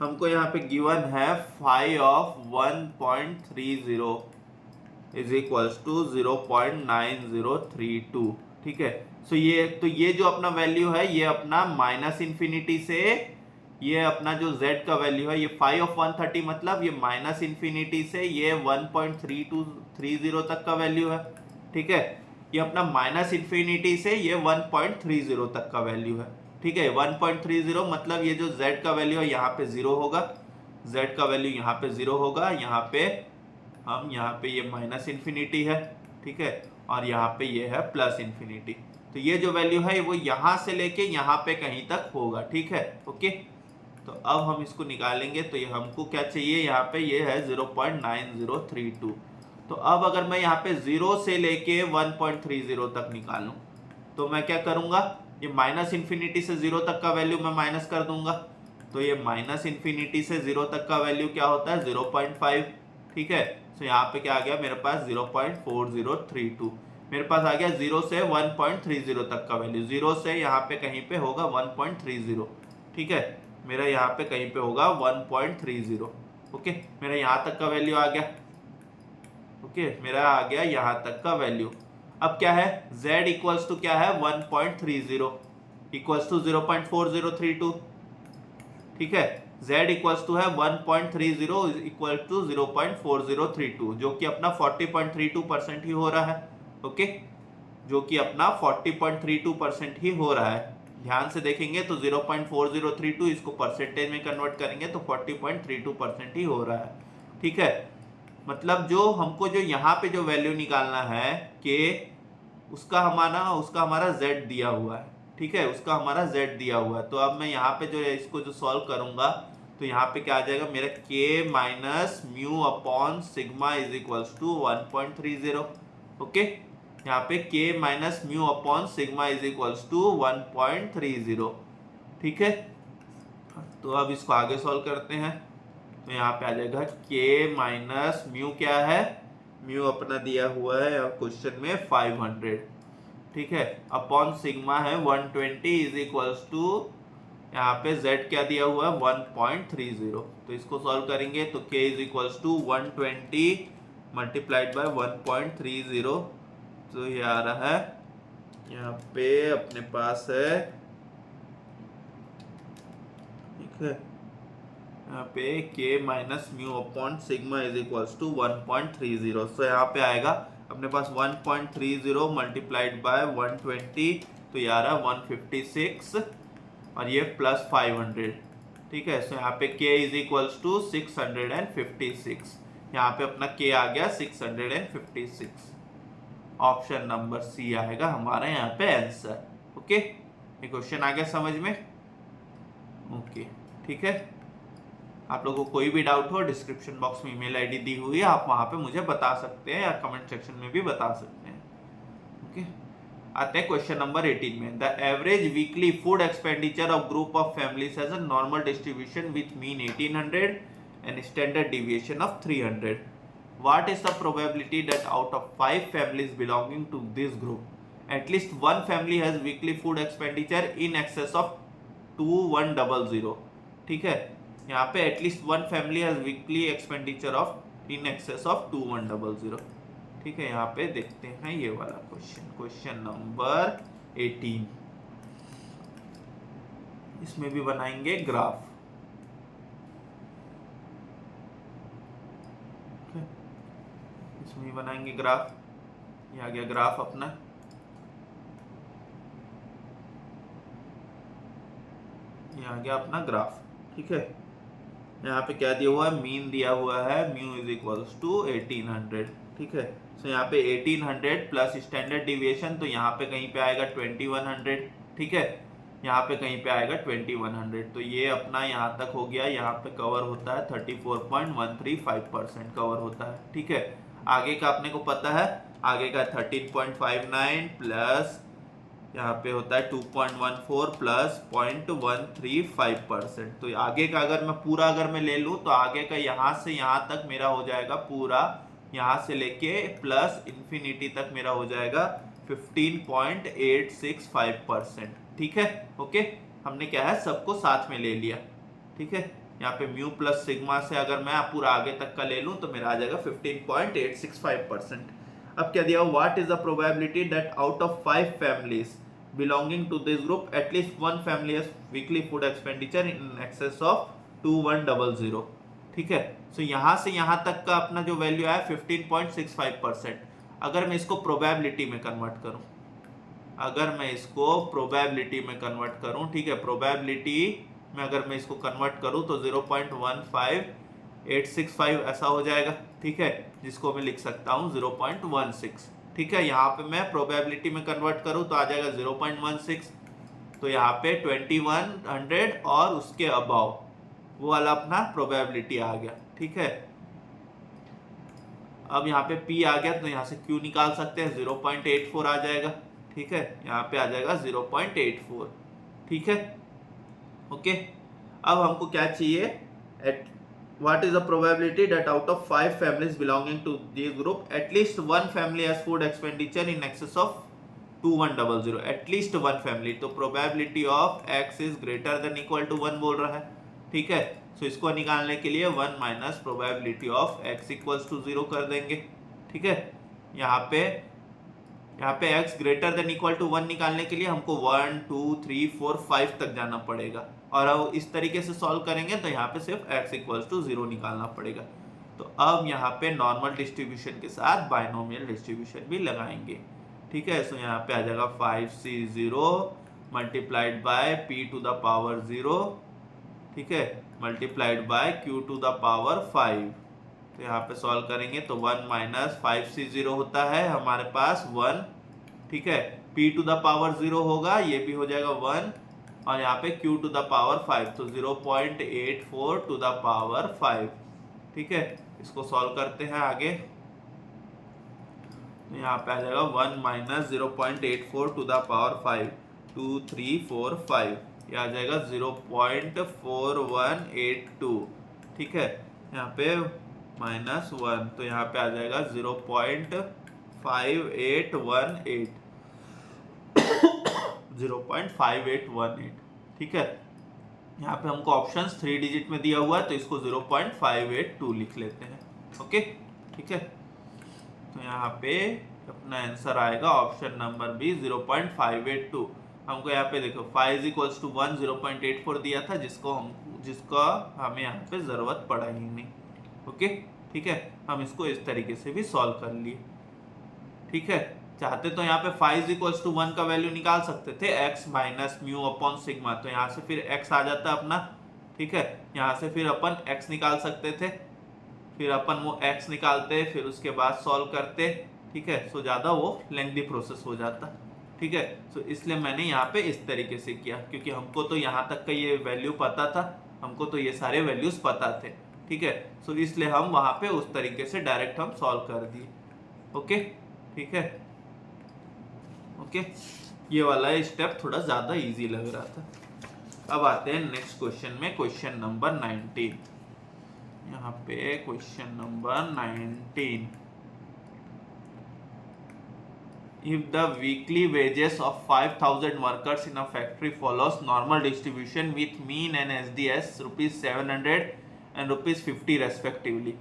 हमको यहाँ पे गिवन है 5 ऑफ 1.30 इज इक्वल्स टू 0.9032, ठीक है। सो ये जो अपना वैल्यू है ये अपना माइनस इन्फिनिटी से, ये अपना जो z का वैल्यू है ये 5 ऑफ 130 मतलब ये माइनस इन्फिनिटी से ये 1.3230 तक का वैल्यू है, ठीक है। ये अपना माइनस इन्फिनिटी से ये 1.30 तक का वैल्यू है, ठीक है। 1.30 मतलब ये जो z का वैल्यू है यहाँ पे 0 होगा, z का वैल्यू यहाँ पे 0 होगा, यहाँ पे ये माइनस इन्फिनिटी है, ठीक है, और यहाँ पे ये है प्लस इन्फिनिटी। तो ये जो वैल्यू है वो यहाँ से लेके यहाँ पे कहीं तक होगा, ठीक है। ओके, तो अब हम इसको निकालेंगे। तो ये हमको क्या चाहिए, यहाँ पे ये है 0.9032। तो अब अगर मैं यहाँ पे 0 से लेके 1.30 तक निकालूं तो मैं क्या करूंगा, ये माइनस इन्फिनिटी से 0 तक का वैल्यू मैं माइनस कर दूंगा। तो ये माइनस इन्फिनिटी से 0 तक का वैल्यू क्या होता है 0.5, ठीक है। तो यहाँ पे क्या आ गया मेरे पास 0.4032, मेरे पास आ गया 0 से 1.30 तक का वैल्यू। 0 से यहाँ पे कहीं पे होगा 1.30, ठीक है, मेरा यहाँ पे कहीं पे होगा 1.30। ओके, मेरा यहाँ तक का वैल्यू आ गया। ओके, मेरा आ गया यहाँ तक का वैल्यू। अब क्या है, z इक्वल्स टू क्या है 1.30 इक्वल्स टू 0.4032, ठीक है। z इक्वल्स टू है 1.30 इक्वल टू 0.4032, जो कि अपना 40.32% ही हो रहा है। ओके, जो कि अपना 40.32% ही हो रहा है। ध्यान से देखेंगे तो 0.4032 इसको परसेंटेज में कन्वर्ट करेंगे तो 40.32% ही हो रहा है, ठीक है। मतलब जो हमको जो यहाँ पे जो वैल्यू निकालना है कि उसका हमारा z दिया हुआ है, ठीक है, उसका हमारा z दिया हुआ है। तो अब मैं यहाँ पे जो इसको जो सॉल्व करूंगा तो यहाँ पे क्या आ जाएगा मेरा k minus mu upon sigma is equals to 1.30। Okay, यहाँ पे k minus mu upon sigma is equals to 1.30, ठीक है। तो अब इसको आगे सॉल्व करते हैं। तो यहाँ पे आ जाएगा k माइनस म्यू, क्या है म्यू अपना दिया हुआ है क्वेश्चन में 500, ठीक है, अपॉन सिग्मा है 120 इज इक्वल्स टू यहाँ पे z क्या दिया हुआ है 1.30। तो इसको सॉल्व करेंगे तो k is equals to 120 multiplied by 1.30। तो ये आ रहा है यहाँ पे अपने पास है, ठीक है, यहाँ पे k minus mu upon sigma is equals to 1.30। So यहाँ पे आएगा अपने पास 1.30 मल्टीप्लाइड बाय 120, तो ये आ रहा है 156 और ये प्लस 500, ठीक है। सो यहाँ पे k इज इक्वल्स टू 656, यहाँ पे अपना k आ गया 656। ऑप्शन नंबर सी आएगा हमारा यहाँ पे आंसर। ओके, ये क्वेश्चन आ गया समझ में। ओके, ठीक है, आप लोगों को कोई भी डाउट हो डिस्क्रिप्शन बॉक्स में ईमेल आईडी दी हुई है, आप वहां पे मुझे बता सकते हैं या कमेंट सेक्शन में भी बता सकते हैं। ओके, आते हैं क्वेश्चन नंबर 18 में। The average weekly food expenditure of group of families has a normal distribution with mean 1800 and standard deviation of 300। What is the probability that out of 5 families belonging to this group, at least one family has weekly food expenditure in excess of 2100? ठीक है, यहाँ पे at least one family has weekly expenditure of in excess of 2100, ठीक है। यहाँ पे देखते हैं ये वाला क्वेश्चन नंबर 18। इसमें भी बनाएंगे ग्राफ, इसमें भी बनाएंगे ग्राफ। ये आ गया ग्राफ अपना, ये आ गया अपना ग्राफ, ठीक है। यहाँ पे क्या दिया हुआ है, मीन दिया हुआ है म्यू इज इक्वल्स टू 1800, ठीक है। सो यहाँ पे 1800 प्लस स्टैंडर्ड डिविएशन, तो यहाँ पे कहीं पे आएगा 2100, ठीक है। यहाँ पे कहीं पे आएगा 2100। तो ये अपना यहाँ तक हो गया, यहाँ पे कवर होता है 34.135% कवर होता है। ठीक है, आगे का अपने को पता है, आगे का 13.59 प्लस यहाँ पे होता है 2.14 प्लस 0.135%। तो आगे का अगर मैं पूरा अगर मैं ले लूँ तो आगे का यहाँ से यहाँ तक मेरा हो जाएगा पूरा, यहाँ से लेके प्लस इन्फिनिटी तक मेरा हो जाएगा 15.865%। ठीक है, ओके, हमने क्या है सबको साथ में ले लिया। ठीक है, यहाँ पे म्यू प्लस सिग्मा से अगर मैं पूरा आगे तक का ले लूँ तो मेरा आ जाएगा 15.865%। अब क्या दिया, what is the probability that out of 5 families belonging to this group at least one family has weekly food expenditure in excess of 2100। ठीक है, सो यहाँ से यहाँ तक का अपना जो वैल्यू है 15.65%। अगर मैं इसको प्रोबेबिलिटी में कन्वर्ट करूँ, अगर मैं इसको प्रोबेबिलिटी में कन्वर्ट करूँ, ठीक है, प्रोबेबिलिटी में अगर मैं इसको कन्वर्ट करूँ तो 0.15865 ऐसा हो जाएगा। ठीक है, जिसको मैं लिख सकता हूँ 0.16। ठीक है, यहाँ पे मैं प्रोबेबिलिटी में कन्वर्ट करूँ तो आ जाएगा 0.16। तो यहाँ पे 2100 और उसके अबाव वो वाला अपना प्रोबेबिलिटी आ गया। ठीक है, अब यहाँ पे P आ गया तो यहाँ से Q निकाल सकते हैं, 0.84 आ जाएगा। ठीक है, यहाँ पे आ जाएगा 0.84। ठीक है, ओके, अब हमको क्या चाहिए, eight what is the probability that out of 5 families belonging to this group at least one family has food expenditure in excess of 2100। at least one family, तो probability of x is greater than equal to 1 बोल रहा है। ठीक है, सो इसको निकालने के लिए 1 minus probability of x equals to 0 कर देंगे। ठीक है, यहाँ पे x greater than equal to 1 निकालने के लिए हमको 1 2 3 4 5 तक जाना पड़ेगा, और अब इस तरीके से सॉल्व करेंगे तो यहाँ पे सिर्फ x इक्वल्स टू 0 निकालना पड़ेगा। तो अब यहाँ पे नॉर्मल डिस्ट्रीब्यूशन के साथ बाइनोमियल डिस्ट्रीब्यूशन भी लगाएंगे। ठीक है, सो यहाँ पे आ जाएगा 5c0 multiplied by p to the power 0, ठीक है, multiplied by q to the power 5। तो यहाँ पे सॉल्व करेंगे तो 1 माइनस 5c0 होता है हमारे पास 1। ठीक है, p टू द पावर 0 होगा, ये भी हो जाएगा 1, और यहाँ पे q टू द पावर 5, तो 0.84 टू द पावर 5। ठीक है, इसको सॉल्व करते हैं आगे, तो यहाँ पे आ जाएगा 1 माइनस 0.84 टू द पावर 5, 2 3 4 5, ये आ जाएगा 0.4182। ठीक है, यहाँ पे माइनस 1, तो यहाँ पे आ जाएगा 0.5818 0.5818। ठीक है, यहाँ पे हमको ऑप्शंस 3 डिजिट में दिया हुआ है तो इसको 0.582 लिख लेते हैं। ओके, ठीक है, तो यहाँ पे अपना आंसर आएगा ऑप्शन नंबर बी 0.582। हमको यहाँ पे देखो 5 इक्वल्स टू 1 0.84 दिया था, जिसका हमें यहाँ पे जरूरत पड़ा ही नहीं। ओके, ठीक है, हम इसको इस तरीके से भी सॉल्व कर लिए। ठीक है, चाहते तो यहाँ पे 5 इक्वल्स टू 1 का वैल्यू निकाल सकते थे, x minus mu upon sigma, तो यहाँ से फिर x आ जाता अपना। ठीक है, यहाँ से फिर अपन x निकाल सकते थे, फिर अपन वो x निकालते, फिर उसके बाद सॉल्व करते। ठीक है, सो ज़्यादा वो लेंथी प्रोसेस हो जाता। ठीक है, सो इसलिए मैंने यहाँ पे इस तरीके से किया, क्योंकि हमको तो यहाँ तक का ये वैल्यू पता था, हमको तो ये सारे वैल्यूज पता थे। ठीक है, सो इसलिए हम वहाँ पे उस तरीके से डायरेक्ट हम सॉल्व कर दिए। ओके, ठीक है, ओके, ये वाला स्टेप थोड़ा ज़्यादा इजी लग रहा था। अब आते हैं नेक्स्ट क्वेश्चन में, क्वेश्चन नंबर 19। यहाँ पे question number 19, if the weekly wages of 5000 workers in a factory follows normal distribution with mean and SDS rupees 700 and rupees 50 respectively,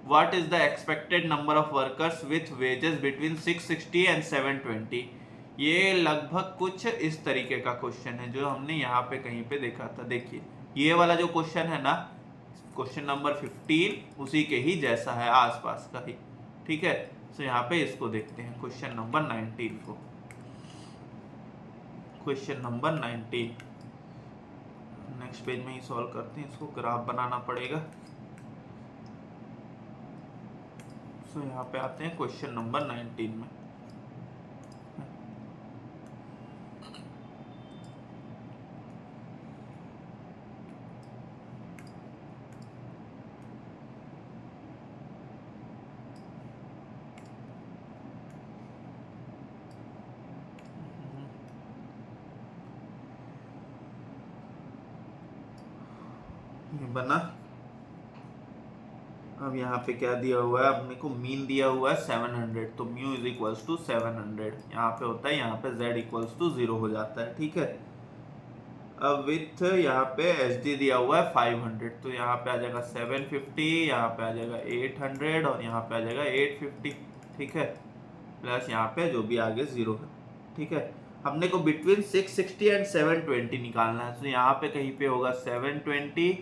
what is the expected number of workers with wages between 660 and 720? ये लगभग कुछ इस तरीके का question है जो हमने यहाँ पे कहीं पे देखा था। देखिए, ये वाला जो क्वेश्चन है ना, क्वेश्चन नंबर 15 उसी के ही जैसा है, आसपास का ही। ठीक है, तो यहाँ पे इसको देखते हैं क्वेश्चन नंबर 19 को। क्वेश्चन नंबर 19 नेक्स्ट पेज में ही सॉल्व करते हैं, इसको ग्राफ बनाना पड़ेगा। सो यहाँ पे आते हैं क्वेश्चन नंबर 19 में। ये बना। अब यहाँ पे क्या दिया हुआ है, अपने को मीन दिया हुआ है 700, तो म्यू इज इक्वल्स टू 700 यहाँ पे होता है, यहाँ पे z इक्वल्स टू 0 हो जाता है। ठीक है, अब विथ यहाँ पे एच डी दिया हुआ है 500, तो यहाँ पे आ जाएगा 750, यहाँ पे आ जाएगा 800 और यहाँ पे आ जाएगा 850। ठीक है, प्लस यहाँ पे जो भी आगे 0 है। ठीक है, हमने को बिटवीन 660 एंड 720 निकालना है, तो यहाँ पे कहीं पे होगा 720।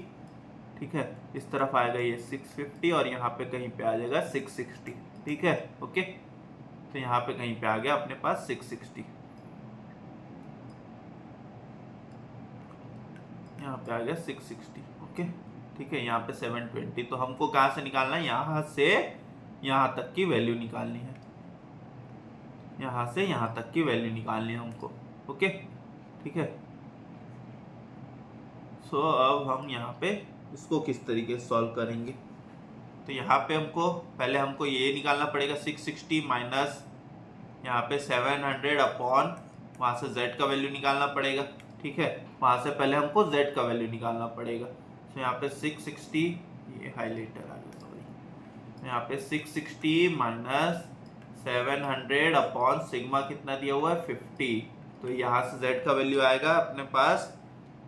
ठीक है, इस तरफ आएगा ये 650 और यहाँ पे कहीं पे आ जाएगा 660। ठीक है, ओके, तो यहाँ पे कहीं पे आ गया अपने पास 660, यहाँ पे आ गया 660। ओके, ठीक है, यहाँ पे 720, तो हमको कहाँ से निकालना है, यहाँ से यहाँ तक की वैल्यू निकालनी है, यहाँ से यहाँ तक की वैल्यू निकालनी है हमको। ओके, ठीक है, सो अब हम यहाँ पे इसको किस तरीके से सॉल्व करेंगे, तो यहाँ पे पहले हमको ये निकालना पड़ेगा 660 माइनस यहाँ पे 700 अपॉन वहाँ से z का वैल्यू निकालना पड़ेगा। ठीक है, वहाँ से पहले हमको z का वैल्यू निकालना पड़ेगा, तो यहाँ पे 660, ये हाईलाइटर आ गया सॉरी, यहाँ पे 660 माइनस 700 अपॉन सिग्मा कितना दिया हुआ है 50, तो यहाँ से z का वैल्यू आएगा अपने पास,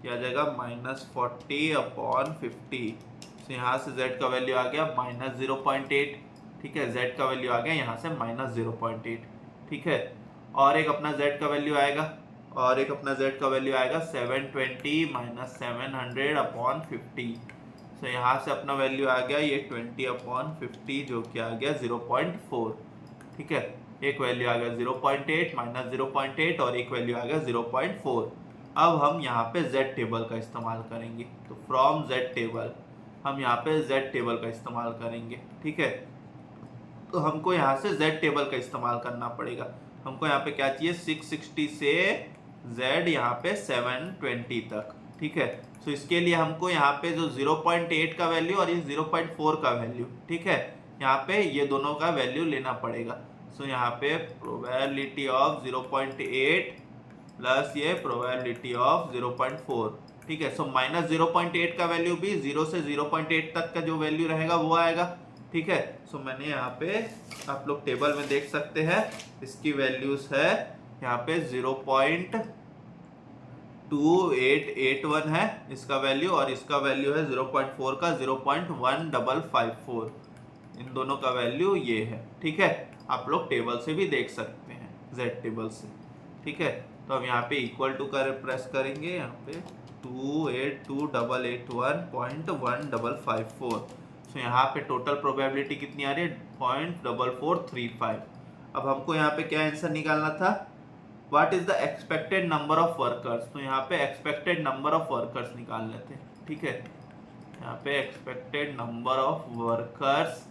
क्या आ जाएगा -40 अपॉन 50, तो यहाँ से z का वैल्यू आ गया -0.8। ठीक है, z का वैल्यू आ गया यहाँ से -0.8। ठीक है, और एक अपना z का वैल्यू आएगा, और एक अपना z का वैल्यू आएगा 720 माइनस 700 अपॉन 50, तो यहाँ से अपना वैल्यू आ गया ये 20 अपॉन 50 जो कि आ गया 0.4। ठीक है, एक वैल्यू आ गया 0.8 माइनस 0.8 और एक वैल्यू आ गया 0.4। अब हम यहाँ पे z टेबल का इस्तेमाल करेंगे, तो फ्रॉम z टेबल हम यहाँ पे z टेबल का इस्तेमाल करेंगे। ठीक है, तो हमको यहाँ से z टेबल का इस्तेमाल करना पड़ेगा। हमको यहाँ पे क्या चाहिए, 660 से z यहाँ पे 720 तक। ठीक है, तो इसके लिए हमको यहाँ पे जो 0.8 का वैल्यू और ये 0.4 का वैल्यू, ठीक है, यहाँ पे ये दोनों का वैल्यू लेना पड़ेगा। सो यहाँ पे प्रोबेबिलिटी ऑफ 0.8 प्लस ये प्रोबेबिलिटी ऑफ 0.4। ठीक है, सो -0.8 का वैल्यू भी 0 से 0.8 तक का जो वैल्यू रहेगा वो आएगा। ठीक है, सो मैंने यहाँ पे, आप लोग टेबल में देख सकते हैं, इसकी वैल्यूज है यहाँ पे 0.2881 है इसका वैल्यू, और इसका वैल्यू है 0.4 का 0.1554, इन दोनों का वैल्यू ये है। ठीक है, आप लोग टेबल से भी देख सकते हैं, z टेबल से। ठीक है, तो हम यहाँ पे इक्वल टू कर प्रेस करेंगे, यहाँ पे 282,881.1554, तो यहाँ पे टोटल प्रोबेबिलिटी कितनी आ रही है 0.4435। अब हमको यहाँ पे क्या आंसर निकालना था, what is the expected number of workers, तो यहाँ पे एक्सपेक्टेड नंबर ऑफ वर्कर्स निकालने थे। ठीक है, यहाँ पे एक्सपेक्टेड नंबर ऑफ वर्कर्स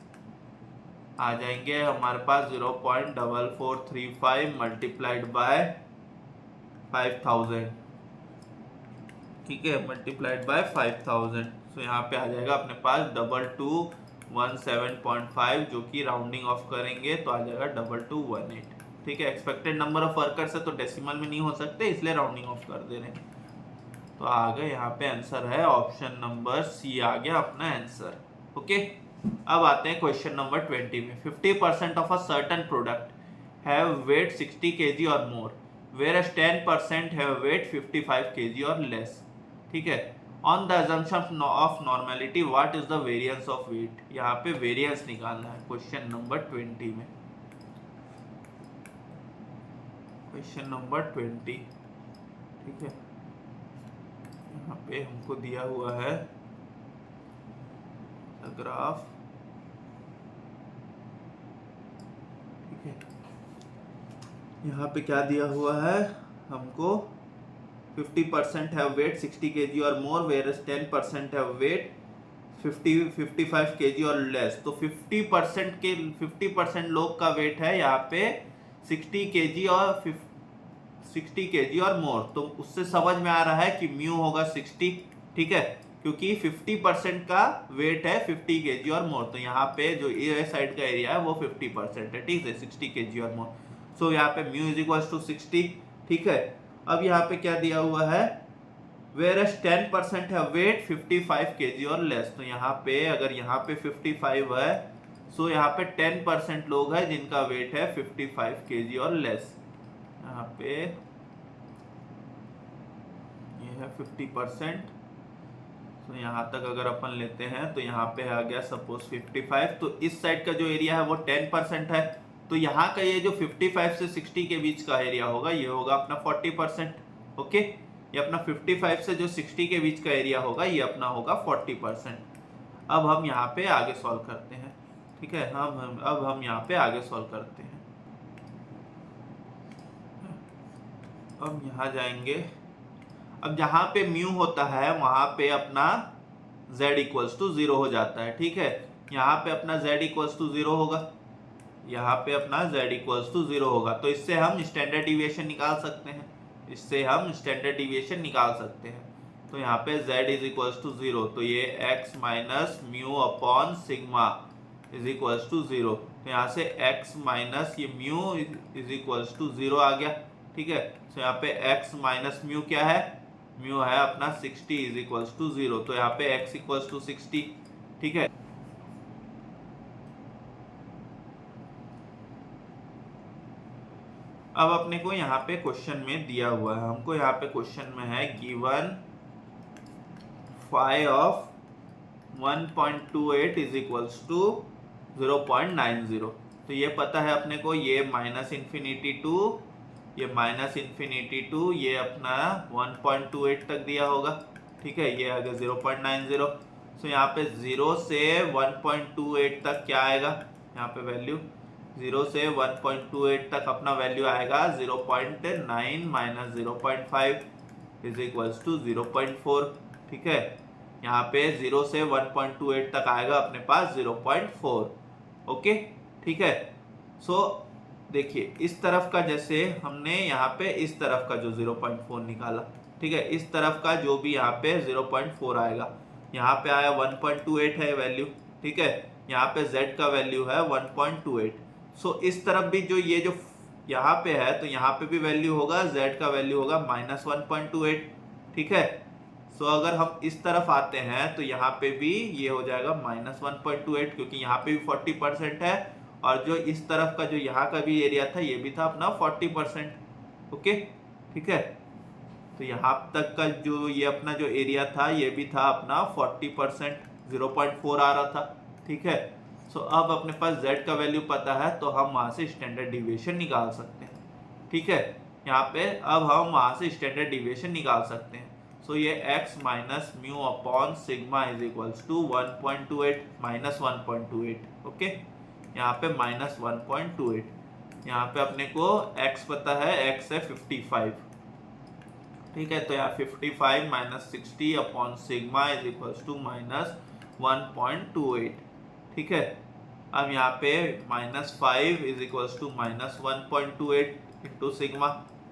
आ जाएंगे हमारे पास 0.4435 मल्टीप्लाइड बाय 5000। ठीक है, मल्टीप्लाइड बाय 5000, तो यहाँ पे आ जाएगा अपने पास 2217.5, जो कि राउंडिंग ऑफ करेंगे तो आ जाएगा 2218। ठीक है, एक्सपेक्टेड नंबर ऑफ वर्कर्स है तो डेसिमल में नहीं हो सकते, इसलिए राउंडिंग ऑफ कर दे रहे हैं। तो आ गए यहाँ पे आंसर है ऑप्शन नंबर सी, आ गया अपना आंसर। ओके, अब आते हैं क्वेश्चन नंबर 20 में। 50% of a certain product have weight 60 kg और मोर, whereas 10% have weight 55 kg or less. ठीक है, on the assumption of normality what is the variance of weight, यहाँ पे वेरिएंस निकालना है क्वेश्चन नंबर 20 में। क्वेश्चन नंबर 20, ठीक है, यहाँ पे हमको दिया हुआ है ग्राफ। ठीक है, यहाँ पे क्या दिया हुआ है हमको, 50% हैव वेट 60 kg और मोर, whereas 10% हैव वेट 55 kg और लेस। तो 50% लोग का वेट है यहाँ पे 60 kg और मोर, तो उससे समझ में आ रहा है कि म्यू होगा 60। ठीक है, क्योंकि 50% का वेट है 50 kg और मोर, तो यहाँ पे जो ए साइड का एरिया है वो 50% है। ठीक है, 60 kg और मोर, सो यहाँ पे म्यू इज इक्वल टू 60। ठीक है, अब यहाँ पे क्या दिया हुआ है, वेयर एज 10% है वेट 55 kg और लेस। तो यहाँ पे अगर यहाँ पे 55 है, सो यहाँ पे 10% लोग हैं जिनका वेट है 55 kg और लेस। यहाँ पे ये है 50%। तो यहाँ तक अगर अपन लेते हैं तो यहाँ पे आ गया सपोज 55। तो इस साइड का जो एरिया है वो 10% है। तो यहाँ का ये जो 55 से 60 के बीच का एरिया होगा ये होगा अपना 40%। ओके, ये अपना 55 से जो 60 के बीच का एरिया होगा ये अपना होगा 40%। अब हम यहाँ पे आगे सॉल्व करते हैं। ठीक है, अब हम यहाँ पे आगे सॉल्व करते हैं। अब यहाँ जाएंगे। अब जहाँ पे म्यू होता है वहां पे अपना z इक्वल्स टू 0 हो जाता है। ठीक है, यहाँ पे अपना z इक्वल्स टू 0 होगा, यहाँ पे अपना z इक्वल्स टू 0 होगा। तो इससे हम स्टैंडर्ड डिविएशन निकाल सकते हैं, इससे हम स्टैंडर्ड डिविएशन निकाल सकते हैं। तो यहाँ पे z इज इक्वल्स टू 0, तो ये x minus mu upon sigma is equals to 0। तो यहाँ से x माइनस ये म्यू इज इक्वल्स टू 0 आ गया। ठीक है, तो यहाँ पे x माइनस म्यू क्या है, म्यू है अपना 60 इज इक्वल्स टू 0। तो यहाँ पे x इक्वल्स टू 60। ठीक है, अब अपने को यहाँ पे क्वेश्चन में दिया हुआ है, हमको यहाँ पे क्वेश्चन में है given phi of 1.28 is equals to 0.90। तो ये पता है अपने को, ये माइनस इन्फिनिटी टू ये माइनस इन्फिनिटी टू ये अपना 1.28 तक दिया होगा। ठीक है, ये आ गया 0.90। सो यहाँ पे 0 से 1.28 तक क्या आएगा, यहाँ पे वैल्यू 0 से 1.28 तक अपना वैल्यू आएगा 0.9 माइनस 0.5 इज इक्वल्स टू 0.4। ठीक है, यहाँ पे 0 से 1.28 तक आएगा अपने पास 0.4। ओके, ठीक है। सो देखिए इस तरफ का, जैसे हमने यहाँ पे इस तरफ का जो 0.4 निकाला, ठीक है, इस तरफ का जो भी यहाँ पे 0.4 आएगा, यहाँ पे आया 1.28 है वैल्यू। ठीक है, यहाँ पे z का वैल्यू है 1.28। सो इस तरफ भी जो ये जो यहाँ पे है तो यहाँ पे भी वैल्यू होगा, z का वैल्यू होगा माइनस 1.28। ठीक है, सो अगर हम इस तरफ आते हैं तो यहाँ पे भी ये हो जाएगा माइनस 1.28, क्योंकि यहाँ पे भी 40% है और जो इस तरफ का जो यहाँ का भी एरिया था ये भी था अपना 40%। ओके, ठीक है, तो यहाँ तक का जो ये अपना जो एरिया था ये भी था अपना 40%, 0.4 आ रहा था। ठीक है, सो अब अपने पास z का वैल्यू पता है तो हम वहाँ से स्टैंडर्ड डिविएशन निकाल सकते हैं। ठीक है, यहाँ पे अब हम वहाँ से स्टैंडर्ड डिविएशन निकाल सकते हैं। सो ये x minus mu upon sigma is equals to 1.28 minus 1.28। Okay, यहाँ पे माइनस 1.28, यहाँ पे अपने को x पता है, x है 55। ठीक है, तो यहाँ 55 minus 60 upon sigma is equals to minus 1.28। ठीक है, अब यहाँ पे minus 5 is equals to minus 1.28 into sigma.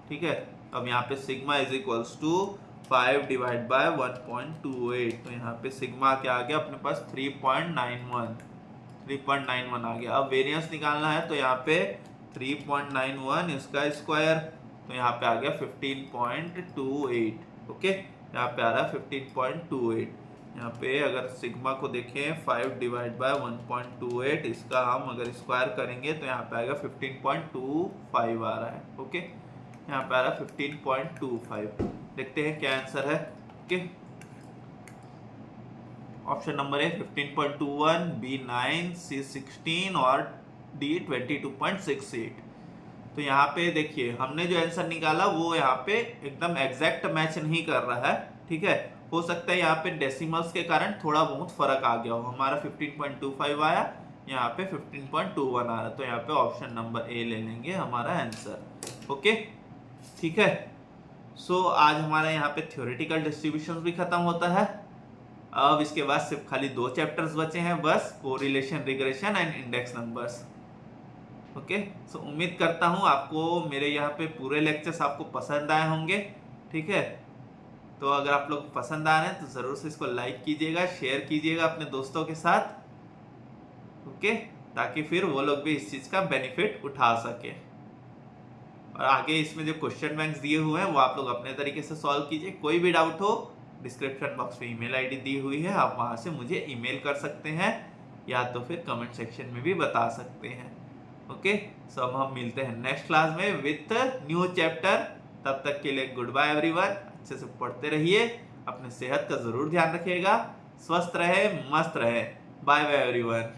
ठीक है, अब यहाँ पे sigma is equals to 5 divide by 1.28। तो यहाँ पे सिग्मा क्या आ गया अपने पास 3.91 आ गया। अब वेरिएंस निकालना है तो यहाँ पे 3.91 इसका स्क्वायर, तो यहाँ पे आ गया 15.28। ओके, यहाँ पे आ रहा है 15.28। यहाँ पे अगर सिग्मा को देखें 5 डिवाइड बाय 1.28, इसका हम अगर स्क्वायर करेंगे तो यहाँ पे आएगा 15.25 आ रहा है। ओके, यहाँ पे आ रहा है 15.25। देखते हैं क्या आंसर है। Okay, option number A 15.21, B 9, C 16 और डी 22.68। तो यहाँ पे देखिए हमने जो आंसर निकाला वो यहाँ पे एकदम एग्जैक्ट मैच नहीं कर रहा है। ठीक है, हो सकता है यहाँ पे डेसिमल्स के कारण थोड़ा बहुत फर्क आ गया हो। हमारा 15.25 आया, यहाँ पे 15.21 आ रहा, तो यहाँ पे ऑप्शन नंबर ए ले लेंगे हमारा आंसर। ओके, ठीक है। सो आज हमारा यहाँ पे थ्योरेटिकल डिस्ट्रीब्यूशन भी खत्म होता है। अब इसके बाद सिर्फ खाली 2 चैप्टर्स बचे हैं बस, correlation, regression and index numbers. Okay, so उम्मीद करता हूँ आपको मेरे यहाँ पे पूरे लेक्चर्स आपको पसंद आए होंगे। ठीक है, तो अगर आप लोग पसंद आ रहे हैं तो ज़रूर से इसको लाइक कीजिएगा, शेयर कीजिएगा अपने दोस्तों के साथ। ओके, ताकि फिर वो लोग भी इस चीज़ का बेनिफिट उठा सके। और आगे इसमें जो क्वेश्चन बैंक्स दिए हुए हैं वो आप लोग अपने तरीके से सॉल्व कीजिए। कोई भी डाउट हो डिस्क्रिप्शन बॉक्स में ईमेल आईडी दी हुई है, आप वहां से मुझे ईमेल कर सकते हैं या तो फिर कमेंट सेक्शन में भी बता सकते हैं। ओके, सो अब हम मिलते हैं नेक्स्ट क्लास में विथ न्यू चैप्टर। तब तक के लिए गुड बाय एवरीवन, अच्छे से पढ़ते रहिए, अपने सेहत का जरूर ध्यान रखिएगा, स्वस्थ रहे, मस्त रहे। Bye bye everyone.